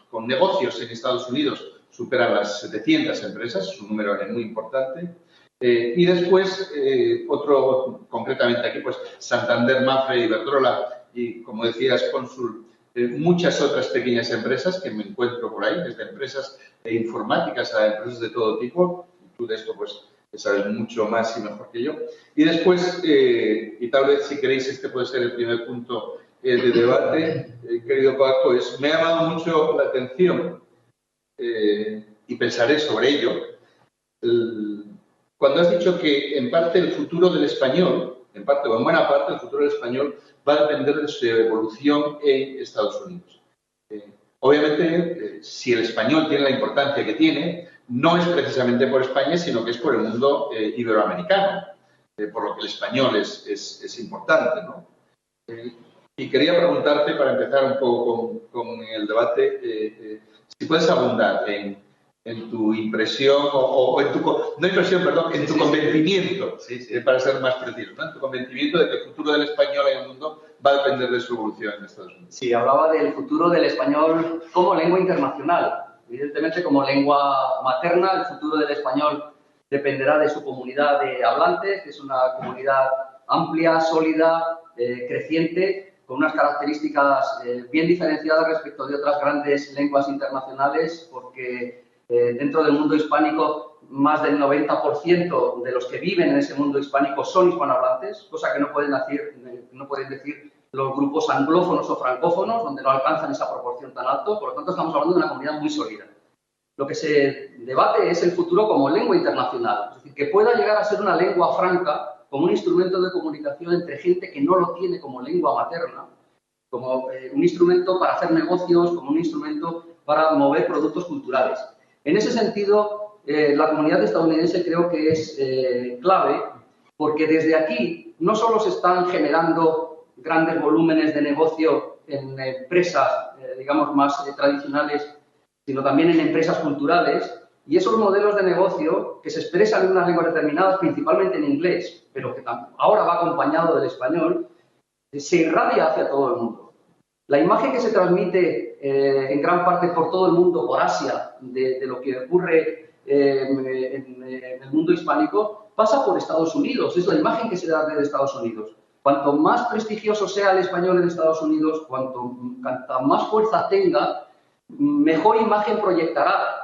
con negocios en Estados Unidos superan las 700 empresas, es un número muy importante. Y después, concretamente aquí, pues Santander, Mapfre, Iberdrola y, como decías, Cónsul, muchas otras pequeñas empresas que me encuentro por ahí, desde empresas informáticas a empresas de todo tipo. Tú de esto pues sabes mucho más y mejor que yo. Y después, y tal vez si queréis este puede ser el primer punto de debate, querido Paco, me ha llamado mucho la atención y pensaré sobre ello. Cuando has dicho que en parte el futuro del español, en parte o en buena parte el futuro del español va a depender de su evolución en Estados Unidos. Obviamente, si el español tiene la importancia que tiene, no es precisamente por España, sino que es por el mundo iberoamericano, por lo que el español es importante, ¿no? Y quería preguntarte, para empezar un poco con el debate, si puedes abundar en tu impresión, en tu convencimiento, para ser más preciso, ¿no? En tu convencimiento de que el futuro del español en el mundo va a depender de su evolución en Estados Unidos. Sí, hablaba del futuro del español como lengua internacional. Evidentemente, como lengua materna, el futuro del español dependerá de su comunidad de hablantes, que es una comunidad amplia, sólida, creciente, con unas características bien diferenciadas respecto de otras grandes lenguas internacionales, porque dentro del mundo hispánico más del 90% de los que viven en ese mundo hispánico son hispanohablantes, cosa que no pueden decir los grupos anglófonos o francófonos, donde no alcanzan esa proporción tan alta. Por lo tanto, estamos hablando de una comunidad muy sólida. Lo que se debate es el futuro como lengua internacional, es decir, que pueda llegar a ser una lengua franca como un instrumento de comunicación entre gente que no lo tiene como lengua materna, como un instrumento para hacer negocios, como un instrumento para mover productos culturales. En ese sentido, la comunidad estadounidense creo que es clave, porque desde aquí no solo se están generando grandes volúmenes de negocio en empresas, digamos, más tradicionales, sino también en empresas culturales, y esos modelos de negocio que se expresan en unas lenguas determinadas, principalmente en inglés, pero que ahora va acompañado del español, se irradia hacia todo el mundo. La imagen que se transmite en gran parte por todo el mundo, por Asia, de lo que ocurre en el mundo hispánico, pasa por Estados Unidos. Es la imagen que se da desde Estados Unidos. Cuanto más prestigioso sea el español en Estados Unidos, cuanta más fuerza tenga, mejor imagen proyectará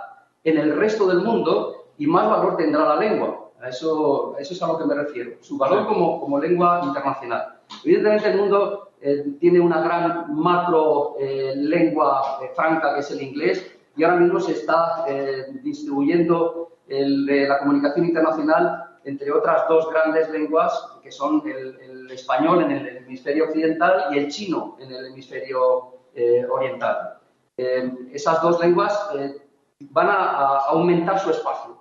en el resto del mundo y más valor tendrá la lengua. A eso es a lo que me refiero. Su valor como lengua internacional. Evidentemente el mundo tiene una gran macro lengua franca que es el inglés y ahora mismo se está distribuyendo la comunicación internacional entre otras dos grandes lenguas que son el español en el hemisferio occidental y el chino en el hemisferio oriental. Esas dos lenguas van a aumentar su espacio,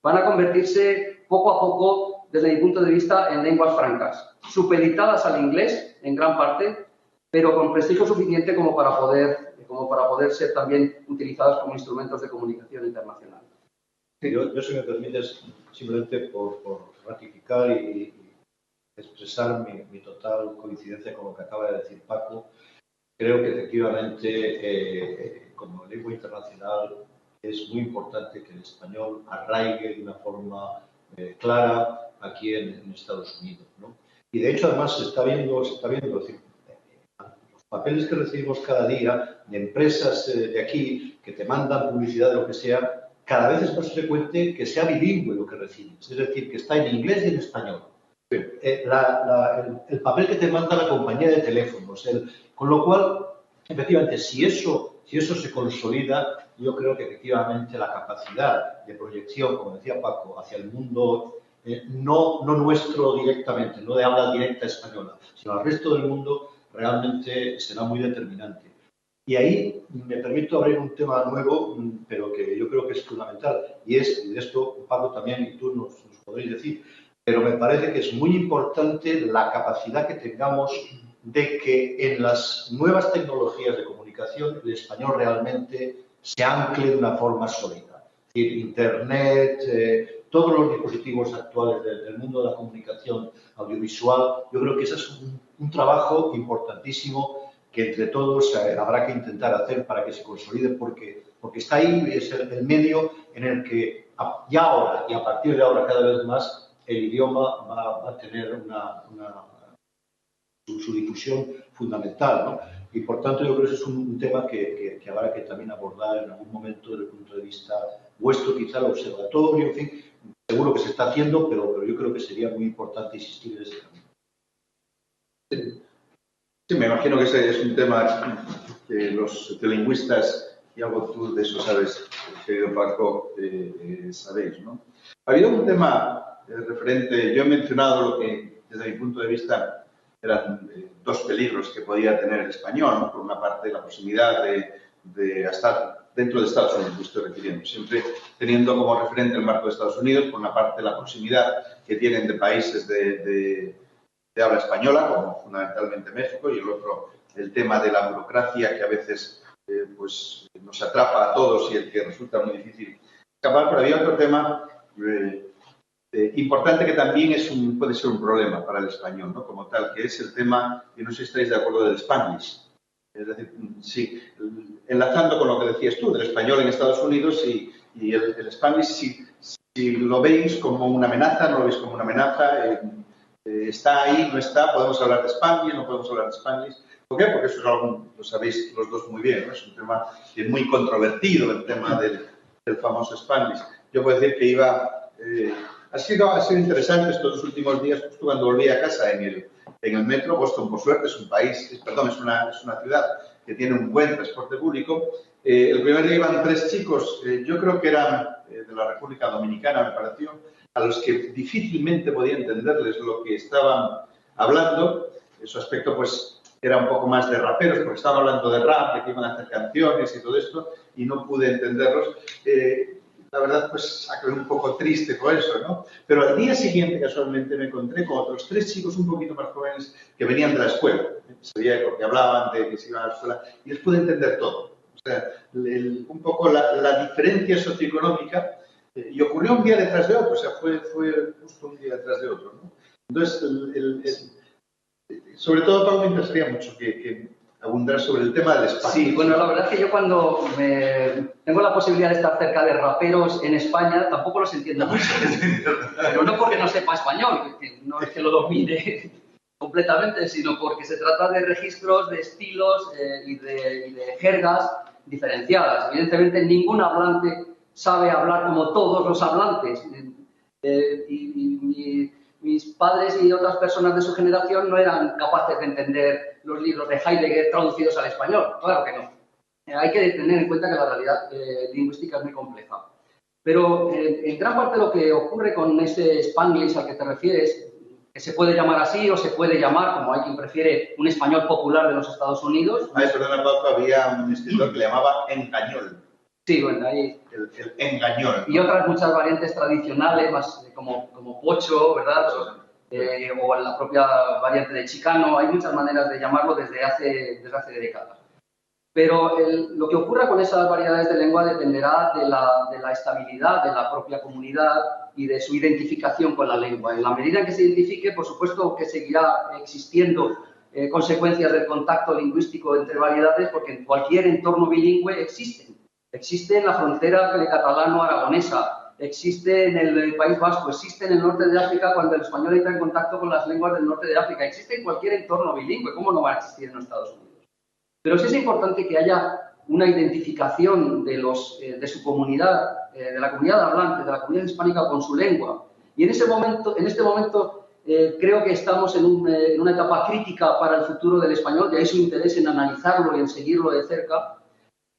van a convertirse poco a poco, desde mi punto de vista, en lenguas francas, supeditadas al inglés en gran parte, pero con prestigio suficiente como para poder ser también utilizadas como instrumentos de comunicación internacional. Sí, yo si me permites, simplemente por ratificar y expresar mi total coincidencia con lo que acaba de decir Paco, creo que efectivamente como lengua internacional es muy importante que el español arraigue de una forma clara aquí en Estados Unidos, ¿no? Y de hecho además se está viendo, es decir, los papeles que recibimos cada día de empresas de aquí que te mandan publicidad de lo que sea, cada vez es más frecuente que sea bilingüe lo que recibes, es decir, que está en inglés y en español. El papel que te manda la compañía de teléfonos, con lo cual, efectivamente, si eso se consolida, yo creo que efectivamente la capacidad de proyección, como decía Paco, hacia el mundo, no nuestro directamente, no de habla directa española, sino al resto del mundo, realmente será muy determinante. Y ahí me permito abrir un tema nuevo, pero que yo creo que es fundamental, y de esto Paco también y tú nos podréis decir, pero me parece que es muy importante la capacidad que tengamos de que en las nuevas tecnologías de comunicación el español realmente se ancle de una forma sólida. Es decir, Internet, todos los dispositivos actuales del mundo de la comunicación audiovisual, yo creo que ese es un trabajo importantísimo que entre todos habrá que intentar hacer para que se consolide, porque está ahí, es el medio en el que ya ahora y a partir de ahora cada vez más el idioma va a tener su difusión fundamental, ¿no? Y por tanto yo creo que ese es un tema que habrá que también abordar en algún momento desde el punto de vista vuestro, quizá el observatorio, en fin, seguro que se está haciendo, pero yo creo que sería muy importante insistir en ese camino. Sí, me imagino que ese es un tema que los lingüistas, y algo tú de eso sabes, querido Paco, sabéis, ¿no? Ha habido un tema referente, yo he mencionado lo que desde mi punto de vista eran dos peligros que podía tener el español, ¿no? Por una parte la proximidad de estar dentro de Estados Unidos, me estoy refiriendo, siempre teniendo como referente el marco de Estados Unidos, por una parte la proximidad que tienen de países de habla española, como fundamentalmente México, y el otro, el tema de la burocracia que a veces pues nos atrapa a todos y el que resulta muy difícil escapar. Pero había otro tema importante que también puede ser un problema para el español, ¿no? Como tal, que es el tema, y no sé si estáis de acuerdo, del Spanglish. Es decir, sí, enlazando con lo que decías tú, del español en Estados Unidos y el Spanglish, si lo veis como una amenaza, no lo veis como una amenaza, está ahí, no está, podemos hablar de Spanglish, no podemos hablar de Spanglish. ¿Por qué? Porque eso es algo, lo sabéis los dos muy bien, ¿no? Es un tema muy controvertido, el tema del famoso Spanglish. Yo puedo decir que ha sido interesante estos dos últimos días, justo cuando volví a casa en el metro. Boston, por suerte, es una ciudad que tiene un buen transporte público. El primer día iban 3 chicos, yo creo que eran de la República Dominicana, me pareció, a los que difícilmente podía entenderles lo que estaban hablando. Su aspecto, pues, era un poco más de raperos, porque estaban hablando de rap, de que iban a hacer canciones y todo esto, y no pude entenderlos. La verdad, pues, acabé un poco triste por eso, ¿no? Pero al día siguiente, casualmente, me encontré con otros 3 chicos un poquito más jóvenes que venían de la escuela. Se veía que hablaban de que se iban a la escuela, y les pude entender todo. O sea, un poco la diferencia socioeconómica, y ocurrió un día detrás de otro, o sea, fue justo un día detrás de otro, ¿no? Entonces, sobre todo, Pablo, me interesaría mucho que abundar sobre el tema del espacio. Sí, bueno, la verdad es que yo cuando tengo la posibilidad de estar cerca de raperos en España, tampoco los entiendo mucho. Pero no porque no sepa español, que no es que lo domine completamente, sino porque se trata de registros, de estilos y de jergas diferenciadas. Evidentemente, ningún hablante sabe hablar como todos los hablantes. Mis padres y otras personas de su generación no eran capaces de entender los libros de Heidegger traducidos al español. Claro que no. Hay que tener en cuenta que la realidad lingüística es muy compleja. Pero en gran parte lo que ocurre con ese Spanglish al que te refieres, que se puede llamar así o se puede llamar, como hay quien prefiere, un español popular de los Estados Unidos. Ay, perdona, Paco, había un escritor que le llamaba engañol. Sí, bueno, ahí. El engañol, ¿no? Y otras muchas variantes tradicionales, más como pocho, ¿verdad? O la propia variante de chicano. Hay muchas maneras de llamarlo desde hace décadas. Pero lo que ocurra con esas variedades de lengua dependerá de la estabilidad de la propia comunidad y de su identificación con la lengua. En la medida en que se identifique, por supuesto que seguirá existiendo consecuencias del contacto lingüístico entre variedades, porque en cualquier entorno bilingüe existen. Existe en la frontera catalano-aragonesa, existe en el País Vasco, existe en el norte de África cuando el español entra en contacto con las lenguas del norte de África, existe en cualquier entorno bilingüe. ¿Cómo no va a existir en los Estados Unidos? Pero sí es importante que haya una identificación de su comunidad, de la comunidad hablante, de la comunidad hispánica con su lengua. Y en este momento creo que estamos en una etapa crítica para el futuro del español, de ahí su interés en analizarlo y en seguirlo de cerca,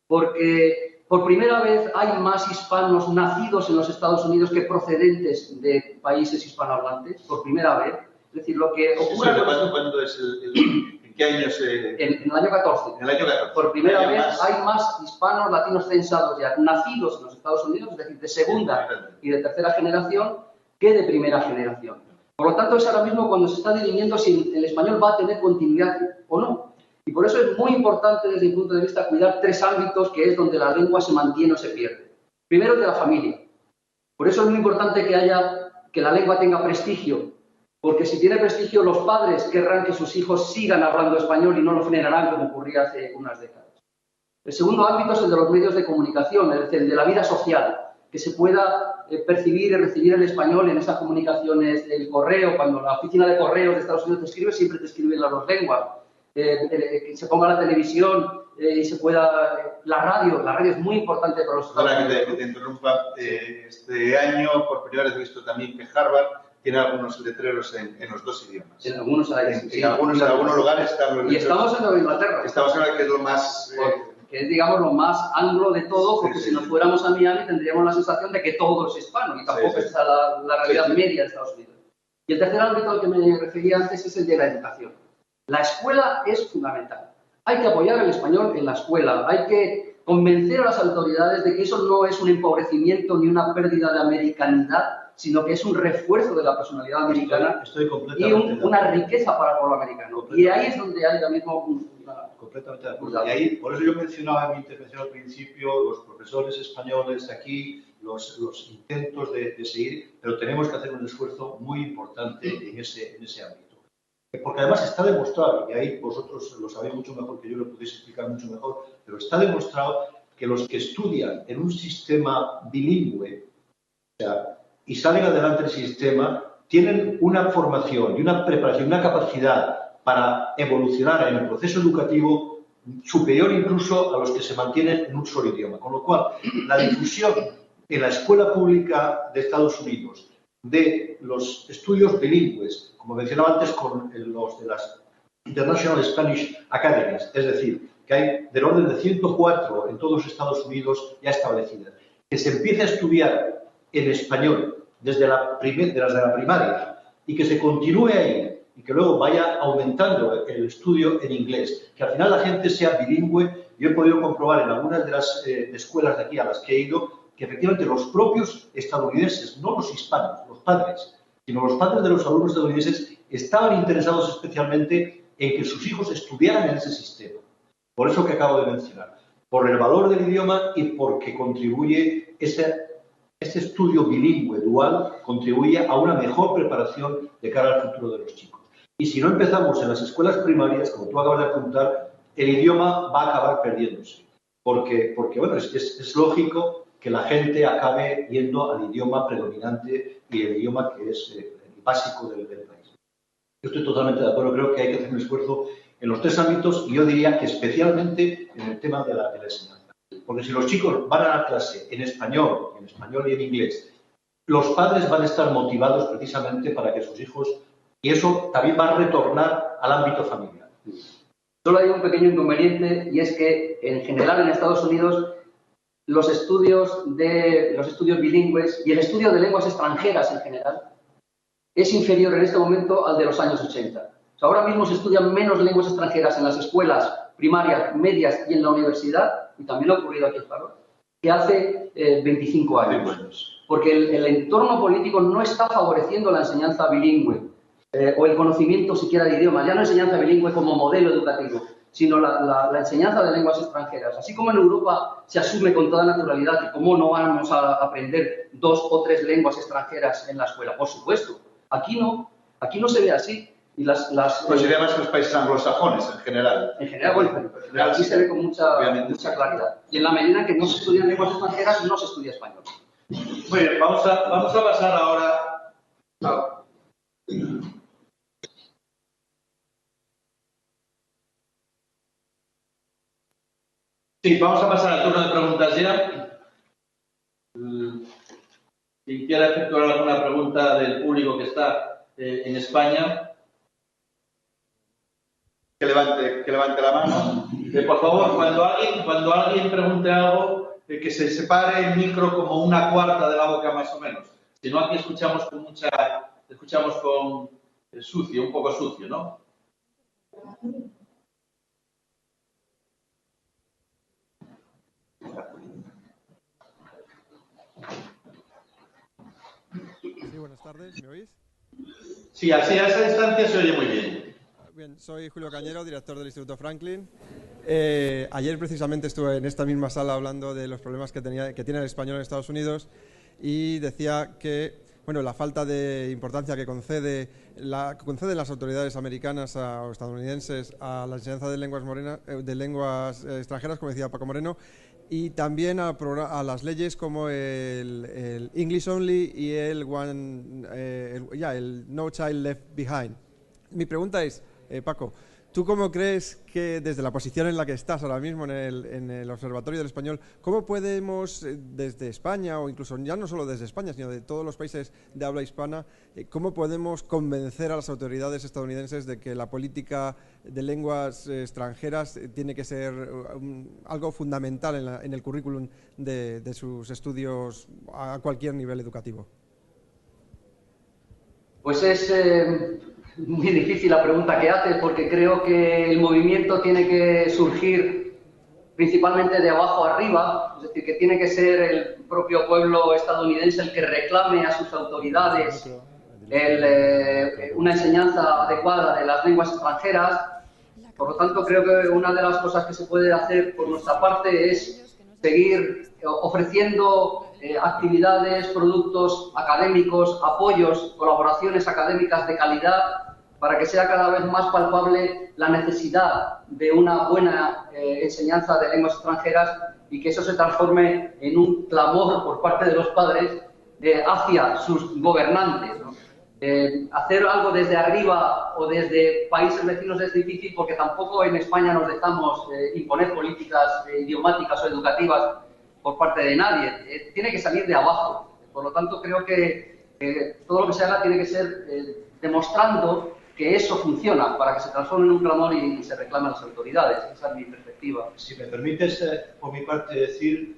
porque por primera vez hay más hispanos nacidos en los Estados Unidos que procedentes de países hispanohablantes, por primera vez. Es decir, lo que ocurre... ¿Cuándo es ¿en qué año se...? En el año 14. En el año 14. Por primera vez hay más hispanos latinos censados ya, nacidos en los Estados Unidos, es decir, de segunda y de tercera generación, que de primera generación. Por lo tanto, es ahora mismo cuando se está dirimiendo si el español va a tener continuidad o no. Y por eso es muy importante, desde mi punto de vista, cuidar 3 ámbitos que es donde la lengua se mantiene o se pierde. Primero, el de la familia. Por eso es muy importante que la lengua tenga prestigio, porque si tiene prestigio, los padres querrán que sus hijos sigan hablando español y no lo frenarán como ocurría hace unas décadas. El segundo ámbito es el de los medios de comunicación, es decir, el de la vida social, que se pueda percibir y recibir el español en esas comunicaciones del correo. Cuando la oficina de correos de Estados Unidos te escribe, siempre te escribe en las 2 lenguas. Que se ponga la televisión y se pueda... La radio es muy importante para los Estados Unidos. Ahora que te interrumpa, este año por primera vez he visto también que Harvard tiene algunos letreros en los 2 idiomas. En algunos en algunos lugares están los letreros. Y estamos en Nueva Inglaterra. Estamos en la que es lo más... que es, digamos, lo más anglo de todo, porque si nos fuéramos a Miami tendríamos la sensación de que todo es hispano, y tampoco es la realidad media de Estados Unidos. Y el tercer ámbito al que me refería antes es el de la educación. La escuela es fundamental. Hay que apoyar el español en la escuela. Hay que convencer a las autoridades de que eso no es un empobrecimiento ni una pérdida de americanidad, sino que es un refuerzo de la personalidad americana y una riqueza para el pueblo americano. Y ahí es donde hay ahora mismo completamente de acuerdo. Y ahí, por eso yo mencionaba en mi intervención al principio los profesores españoles de aquí, los intentos de seguir, pero tenemos que hacer un esfuerzo muy importante en ese ámbito. porque además está demostrado, y ahí vosotros lo sabéis mucho mejor que yo, lo podéis explicar mucho mejor, pero está demostrado que los que estudian en un sistema bilingüe, o sea, y salen adelante el sistema, tienen una formación y una preparación, una capacidad para evolucionar en el proceso educativo superior incluso a los que se mantienen en un solo idioma. Con lo cual, la difusión en la escuela pública de Estados Unidos de los estudios bilingües, como mencionaba antes con los de las International Spanish Academies, es decir, que hay del orden de 104 en todos Estados Unidos ya establecidas, que se empiece a estudiar en español desde la primaria y que se continúe ahí y que luego vaya aumentando el estudio en inglés, que al final la gente sea bilingüe. Yo he podido comprobar en algunas de las escuelas de aquí a las que he ido que efectivamente los propios estadounidenses, no los hispanos, los padres, sino los padres de los alumnos estadounidenses estaban interesados especialmente en que sus hijos estudiaran en ese sistema. Por eso que acabo de mencionar, por el valor del idioma y porque contribuye este estudio bilingüe dual contribuye a una mejor preparación de cara al futuro de los chicos. Y si no empezamos en las escuelas primarias, como tú acabas de apuntar, el idioma va a acabar perdiéndose. Porque bueno, es lógico que la gente acabe yendo al idioma predominante y el idioma que es el básico del país. Yo estoy totalmente de acuerdo, creo que hay que hacer un esfuerzo en los tres ámbitos y yo diría que especialmente en el tema de la enseñanza. Porque si los chicos van a la clase en español y en inglés, los padres van a estar motivados precisamente para que sus hijos, y eso también va a retornar al ámbito familiar. Solo hay un pequeño inconveniente y es que en general en Estados Unidos los estudios bilingües y el estudio de lenguas extranjeras en general es inferior en este momento al de los años 80. O sea, ahora mismo se estudian menos lenguas extranjeras en las escuelas primarias, medias y en la universidad, y también ha ocurrido aquí en Harvard, que hace 25 años. Porque el entorno político no está favoreciendo la enseñanza bilingüe o el conocimiento siquiera de idiomas, ya no enseñanza bilingüe como modelo educativo, sino la enseñanza de lenguas extranjeras. Así como en Europa se asume con toda naturalidad que cómo no vamos a aprender 2 o 3 lenguas extranjeras en la escuela. Por supuesto, aquí no se ve así. Y pues sería más que los países anglosajones en general. En general, bueno, pero aquí se ve con mucha claridad. Y en la medida en que no se estudian lenguas extranjeras, no se estudia español. Muy bien, vamos a pasar ahora a... Sí, vamos a pasar al turno de preguntas ya. Quien quiera efectuar alguna pregunta del público que está en España, que levante la mano. Por favor, cuando alguien pregunte algo, que se separe el micro como 1/4 de la boca más o menos. Si no, aquí escuchamos con sucio, un poco sucio, ¿no? Sí, buenas tardes, ¿me oís? Sí, así a esa distancia se oye muy bien. Bien, soy Julio Cañero, director del Instituto Franklin. Ayer precisamente estuve en esta misma sala hablando de los problemas que tiene el español en Estados Unidos y decía que la falta de importancia que conceden las autoridades americanas o estadounidenses a la enseñanza de lenguas extranjeras, como decía Paco Moreno, y también a las leyes como el English Only y el No Child Left Behind. Mi pregunta es, Paco, ¿tú cómo crees que desde la posición en la que estás ahora mismo en el Observatorio del Español, cómo podemos desde España o incluso ya no solo desde España, sino de todos los países de habla hispana, cómo podemos convencer a las autoridades estadounidenses de que la política de lenguas extranjeras tiene que ser algo fundamental en el currículum de sus estudios a cualquier nivel educativo? Pues es muy difícil la pregunta que haces, porque creo que el movimiento tiene que surgir principalmente de abajo arriba, es decir, que tiene que ser el propio pueblo estadounidense el que reclame a sus autoridades una enseñanza adecuada de las lenguas extranjeras. Por lo tanto, creo que una de las cosas que se puede hacer por nuestra parte es seguir ofreciendo actividades, productos académicos, apoyos, colaboraciones académicas de calidad para que sea cada vez más palpable la necesidad de una buena enseñanza de lenguas extranjeras y que eso se transforme en un clamor por parte de los padres hacia sus gobernantes, ¿no? Hacer algo desde arriba o desde países vecinos es difícil porque tampoco en España nos dejamos imponer políticas idiomáticas o educativas por parte de nadie. Tiene que salir de abajo. Por lo tanto, creo que todo lo que se haga tiene que ser demostrando que eso funciona para que se transforme en un clamor y se reclamen las autoridades. Esa es mi perspectiva. Si me permites, por mi parte, decir,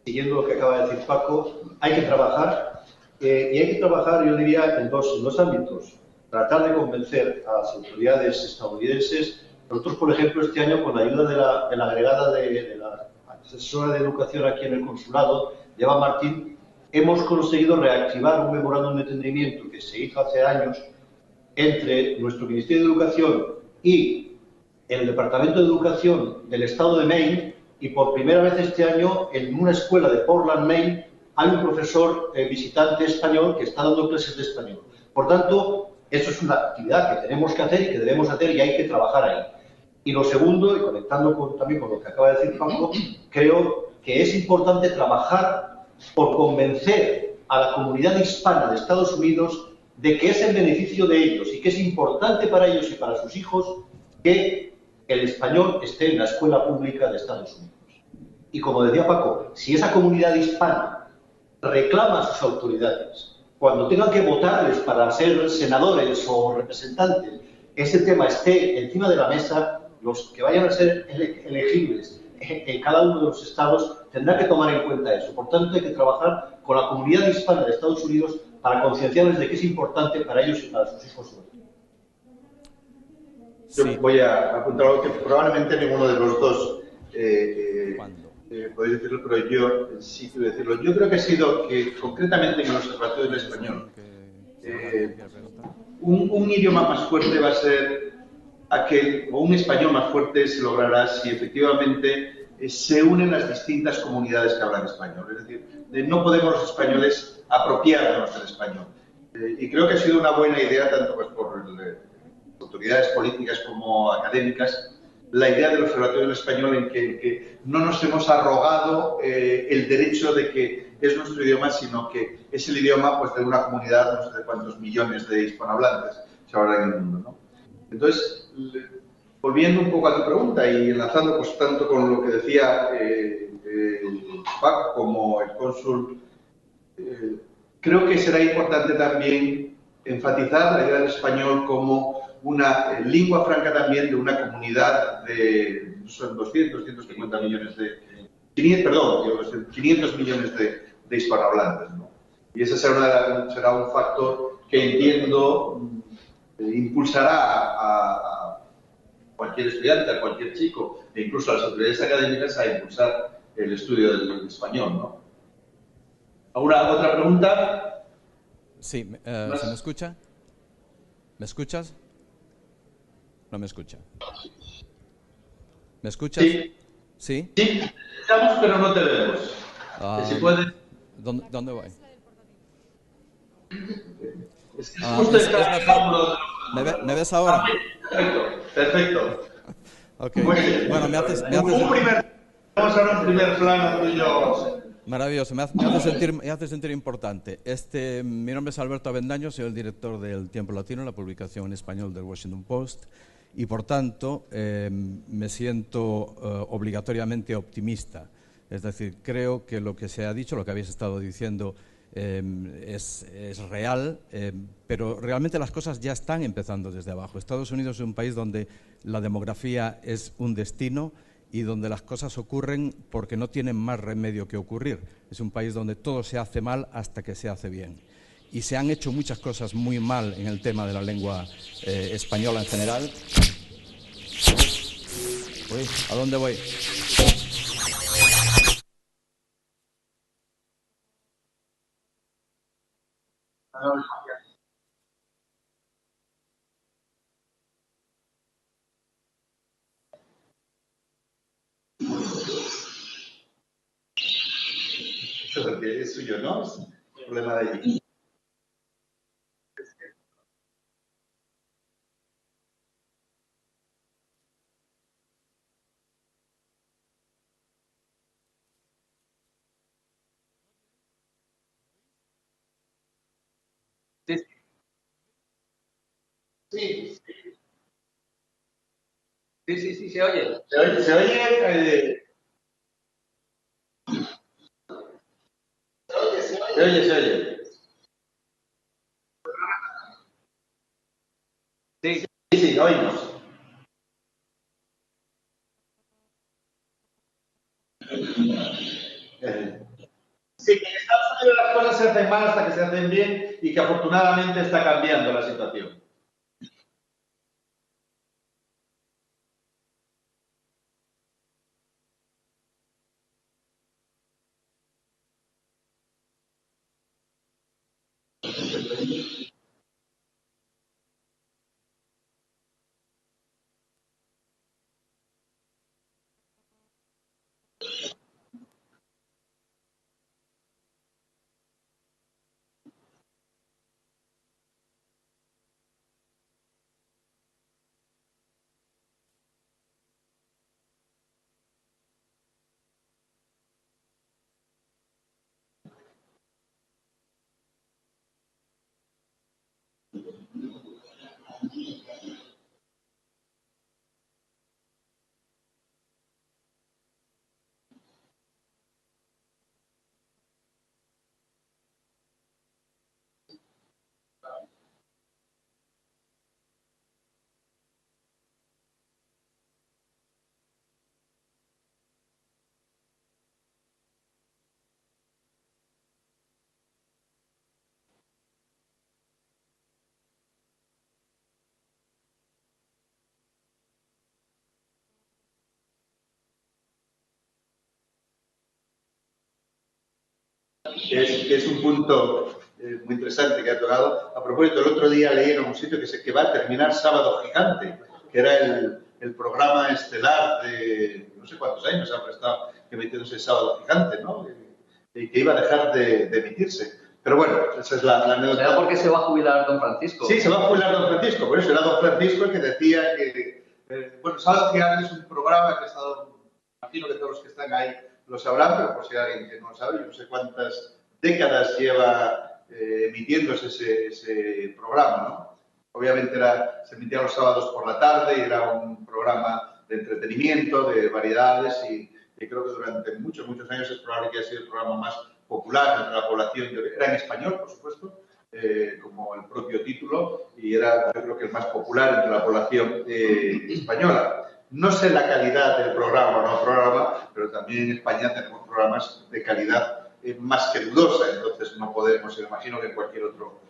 siguiendo lo que acaba de decir Paco, hay que trabajar. Y hay que trabajar, yo diría, en dos ámbitos. Tratar de convencer a las autoridades estadounidenses. Nosotros, por ejemplo, este año, con la ayuda de la agregada de la asesora de educación aquí en el consulado, Eva Martín, hemos conseguido reactivar un memorándum de entendimiento que se hizo hace años entre nuestro Ministerio de Educación y el Departamento de Educación del Estado de Maine, y por primera vez este año, en una escuela de Portland, Maine, hay un profesor visitante español que está dando clases de español. Por tanto, eso es una actividad que tenemos que hacer y que debemos hacer y hay que trabajar ahí. Y lo segundo, y conectando también con lo que acaba de decir Paco, creo que es importante trabajar por convencer a la comunidad hispana de Estados Unidos de que es en beneficio de ellos y que es importante para ellos y para sus hijos que el español esté en la escuela pública de Estados Unidos. Y como decía Paco, si esa comunidad hispana reclama a sus autoridades, cuando tengan que votarles para ser senadores o representantes, ese tema esté encima de la mesa, los que vayan a ser elegibles en cada uno de los estados tendrán que tomar en cuenta eso. Por tanto, hay que trabajar con la comunidad hispana de Estados Unidos para concienciarles de que es importante para ellos y para sus hijos. Yo voy a apuntar algo que probablemente ninguno de los dos podéis decirlo, pero yo sí quiero decirlo. Yo creo que ha sido que, concretamente en el Observatorio del Español, un idioma más fuerte va a ser aquel, o un español más fuerte se logrará si efectivamente se unen las distintas comunidades que hablan español. Es decir, no podemos los españoles apropiarnos del español. Y creo que ha sido una buena idea, tanto pues, por autoridades políticas como académicas, la idea del Observatorio del Español en que no nos hemos arrogado el derecho de que es nuestro idioma, sino que es el idioma pues, de una comunidad, no sé de cuántos millones de hispanohablantes se hablan en el mundo, ¿no? Entonces, volviendo un poco a tu pregunta y enlazando pues, tanto con lo que decía Paco como el cónsul, creo que será importante también enfatizar la idea del español como una lengua franca también de una comunidad de son 150 millones de 500 millones de hispanohablantes, ¿no? Y ese será un factor que entiendo impulsará a cualquier estudiante, a cualquier chico e incluso a las autoridades académicas a impulsar el estudio del español, ¿no? ¿Alguna otra pregunta? Sí, ¿se me escucha? ¿Me escuchas? No me escucha. ¿Me escuchas? Sí. ¿Sí? Sí, estamos, pero no te vemos. Si puedes. ¿Dónde voy? Es mejor. ¿Me ves ahora? Perfecto. Okay. Bueno, me haces vamos a ver un primer plano tuyo. Maravilloso, me hace sentir importante. Mi nombre es Alberto Avendaño, soy el director del Tiempo Latino, la publicación en español del Washington Post, y por tanto me siento obligatoriamente optimista. Es decir, creo que lo que se ha dicho, lo que habéis estado diciendo, es real, pero realmente las cosas ya están empezando desde abajo. Estados Unidos es un país donde la demografía es un destino y donde las cosas ocurren porque no tienen más remedio que ocurrir. Es un país donde todo se hace mal hasta que se hace bien. Y se han hecho muchas cosas muy mal en el tema de la lengua española en general. Uy, ¿a dónde voy? Es suyo, ¿no? Es un problema de allí. Sí, sí, se oye. ¿Se oye? ¿Se oye? ¿Se oye? ¿Se oye? Sí, oímos. Sí, que en Estados Unidos las cosas se hacen mal hasta que se hacen bien y que afortunadamente está cambiando la situación. Que es un punto muy interesante que ha tocado. A propósito, el otro día leí en un sitio que va a terminar Sábado Gigante, que era el programa estelar de no sé cuántos años ha estado emitiéndose Sábado Gigante, ¿no? Y que iba a dejar de emitirse. Pero bueno, esa es la anécdota. ¿Será porque se va a jubilar don Francisco? Sí, se va a jubilar don Francisco. Por eso era don Francisco el que decía que... bueno, Sábado Gigante es un programa que ha estado... Imagino que todos los que están ahí lo sabrán, pero por si hay alguien que no lo sabe, yo no sé cuántas décadas lleva emitiéndose ese programa, ¿no? Obviamente se emitía los sábados por la tarde y era un programa de entretenimiento, de variedades y creo que durante muchos años es probable que haya sido el programa más popular entre la población. Era en español, por supuesto, como el propio título, y era, yo creo que el más popular entre la población española. No sé la calidad del programa o no programa, pero también en España tenemos programas de calidad más que dudosa, entonces no podemos, imagino que en cualquier otro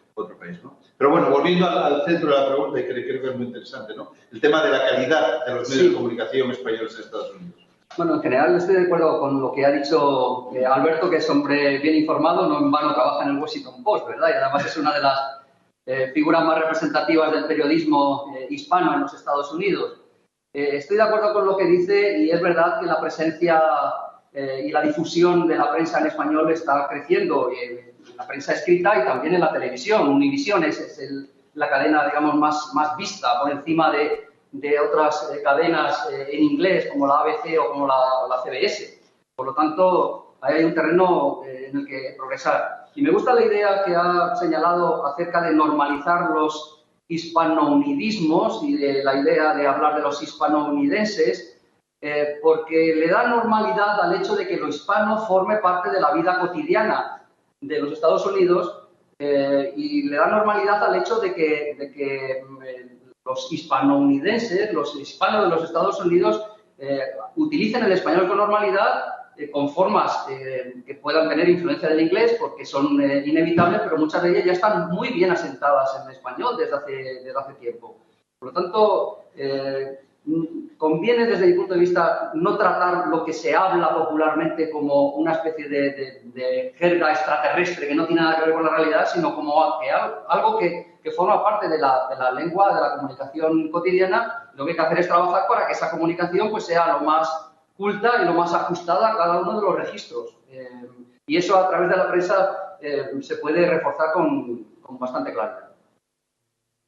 país, ¿no? Pero bueno, volviendo al centro de la pregunta, y creo que es muy interesante, ¿no? El tema de la calidad de los medios de comunicación españoles en Estados Unidos. Bueno, en general estoy de acuerdo con lo que ha dicho Alberto, que es hombre bien informado, no en vano trabaja en el Washington Post, ¿verdad? Y además es una de las figuras más representativas del periodismo hispano en los Estados Unidos. Estoy de acuerdo con lo que dice y es verdad que la presencia y la difusión de la prensa en español está creciendo, en la prensa escrita y también en la televisión. Univision es la cadena, digamos, más vista por encima de otras cadenas en inglés como la ABC o como la CBS. Por lo tanto, hay un terreno en el que progresar. Y me gusta la idea que ha señalado acerca de normalizar los hispanounidismos y de la idea de hablar de los hispanounidenses, porque le da normalidad al hecho de que lo hispano forme parte de la vida cotidiana de los Estados Unidos y le da normalidad al hecho de que los hispanounidenses, los hispanos de los Estados Unidos, utilicen el español con normalidad, con formas que puedan tener influencia del inglés, porque son inevitables, pero muchas de ellas ya están muy bien asentadas en el español desde hace tiempo. Por lo tanto, conviene desde mi punto de vista no tratar lo que se habla popularmente como una especie de jerga extraterrestre que no tiene nada que ver con la realidad, sino como algo que forma parte de la lengua, de la comunicación cotidiana. Lo que hay que hacer es trabajar para que esa comunicación pues, sea lo más culta y lo más ajustada a cada uno de los registros. Y eso a través de la prensa se puede reforzar con bastante claridad.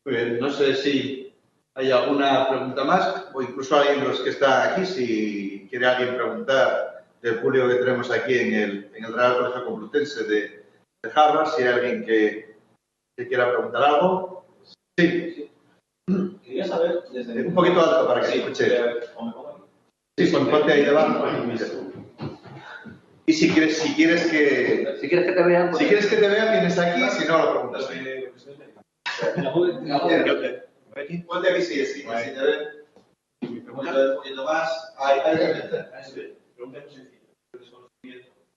Muy bien, no sé si hay alguna pregunta más o incluso alguien de los que está aquí, si quiere alguien preguntar del público que tenemos aquí en el Real Colegio Complutense de Harvard, si hay alguien que quiera preguntar algo. Sí. saber desde... Un poquito alto para que se escuche. Sí, ponte ahí debajo. Y si quieres que... Si quieres que te vean... Si quieres que te vean, vienes aquí, si no, lo preguntas ahí. Ponte aquí, sí, si te ven. Mi pregunta es un poquito más. Ahí pregunta muy sencilla.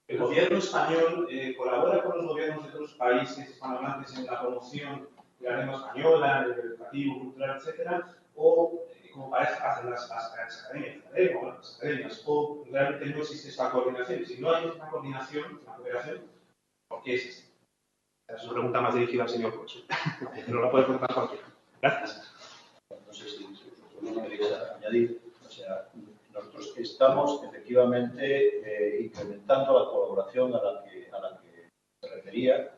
¿El gobierno español colabora con los gobiernos de otros países hispanohablantes en la promoción de la lengua española, del educativo, cultural, etcétera? ¿O, como parece, hacen las academias de la lengua, bueno, las academias, o realmente no existe esta coordinación? Y si no hay esta coordinación, esta cooperación, ¿por qué existe? Esa es una pregunta más dirigida al señor Coche, pero la puede preguntar cualquiera. Gracias. No sé si vosotros queréis añadir. O sea, nosotros estamos efectivamente incrementando la colaboración a la que se refería.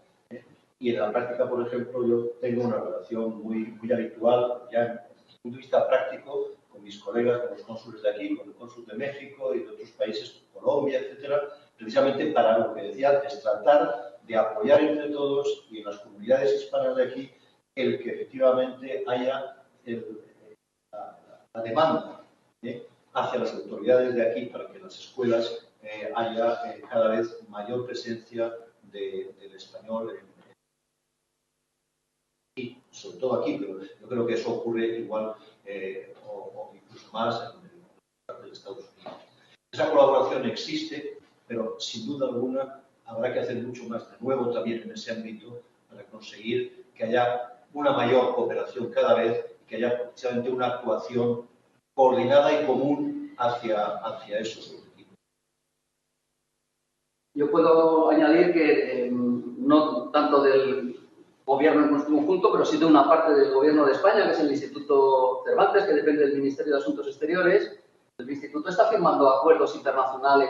Y en la práctica, por ejemplo, yo tengo una relación muy habitual, ya desde el punto de vista práctico, con mis colegas, con los cónsules de aquí, con el cónsul de México y de otros países, Colombia, etcétera, precisamente para lo que decía antes, tratar de apoyar entre todos y en las comunidades hispanas de aquí el que efectivamente haya la demanda hacia las autoridades de aquí para que en las escuelas haya cada vez mayor presencia del español y sobre todo aquí, pero yo creo que eso ocurre igual o incluso más en Estados Unidos. Esa colaboración existe, pero sin duda alguna habrá que hacer mucho más de nuevo también en ese ámbito para conseguir que haya una mayor cooperación cada vez y que haya precisamente una actuación coordinada y común hacia esos objetivos. Yo puedo añadir que no tanto del gobierno en su conjunto, pero sí de una parte del gobierno de España, que es el Instituto Cervantes, que depende del Ministerio de Asuntos Exteriores. El Instituto está firmando acuerdos internacionales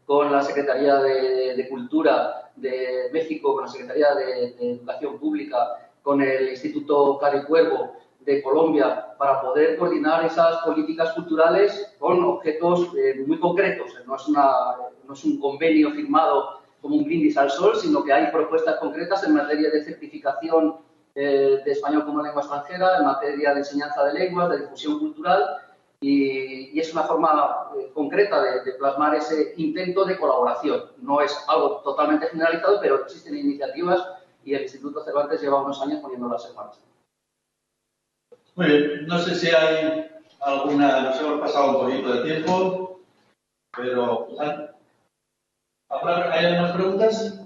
con la Secretaría de Cultura de México, con la Secretaría de Educación Pública, con el Instituto Caricuervo de Colombia, para poder coordinar esas políticas culturales con objetos muy concretos. No es un convenio firmado como un brindis al sol, sino que hay propuestas concretas en materia de certificación de español como lengua extranjera, en materia de enseñanza de lenguas, de difusión cultural, y es una forma concreta de plasmar ese intento de colaboración. No es algo totalmente generalizado, pero existen iniciativas y el Instituto Cervantes lleva unos años poniéndolas en marcha. Muy bien, no sé si hay alguna, nos hemos pasado un poquito de tiempo, pero ¿hay algunas preguntas?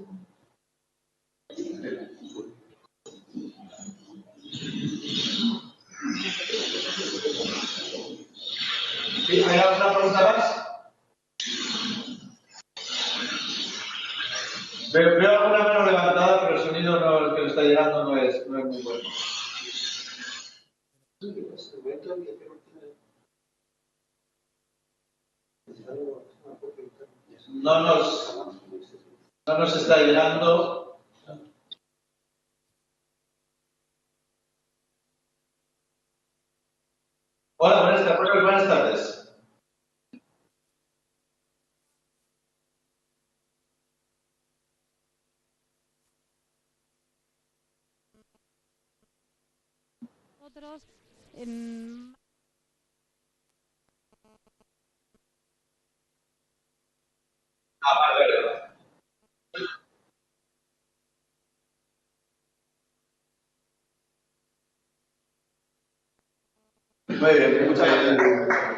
¿Sí? ¿Hay alguna pregunta más? Veo alguna mano levantada, pero el sonido el que le está llegando no es muy bueno. No nos está llegando. Hola, buenas tardes. Nosotros, Vale. Muy bien, muchas gracias.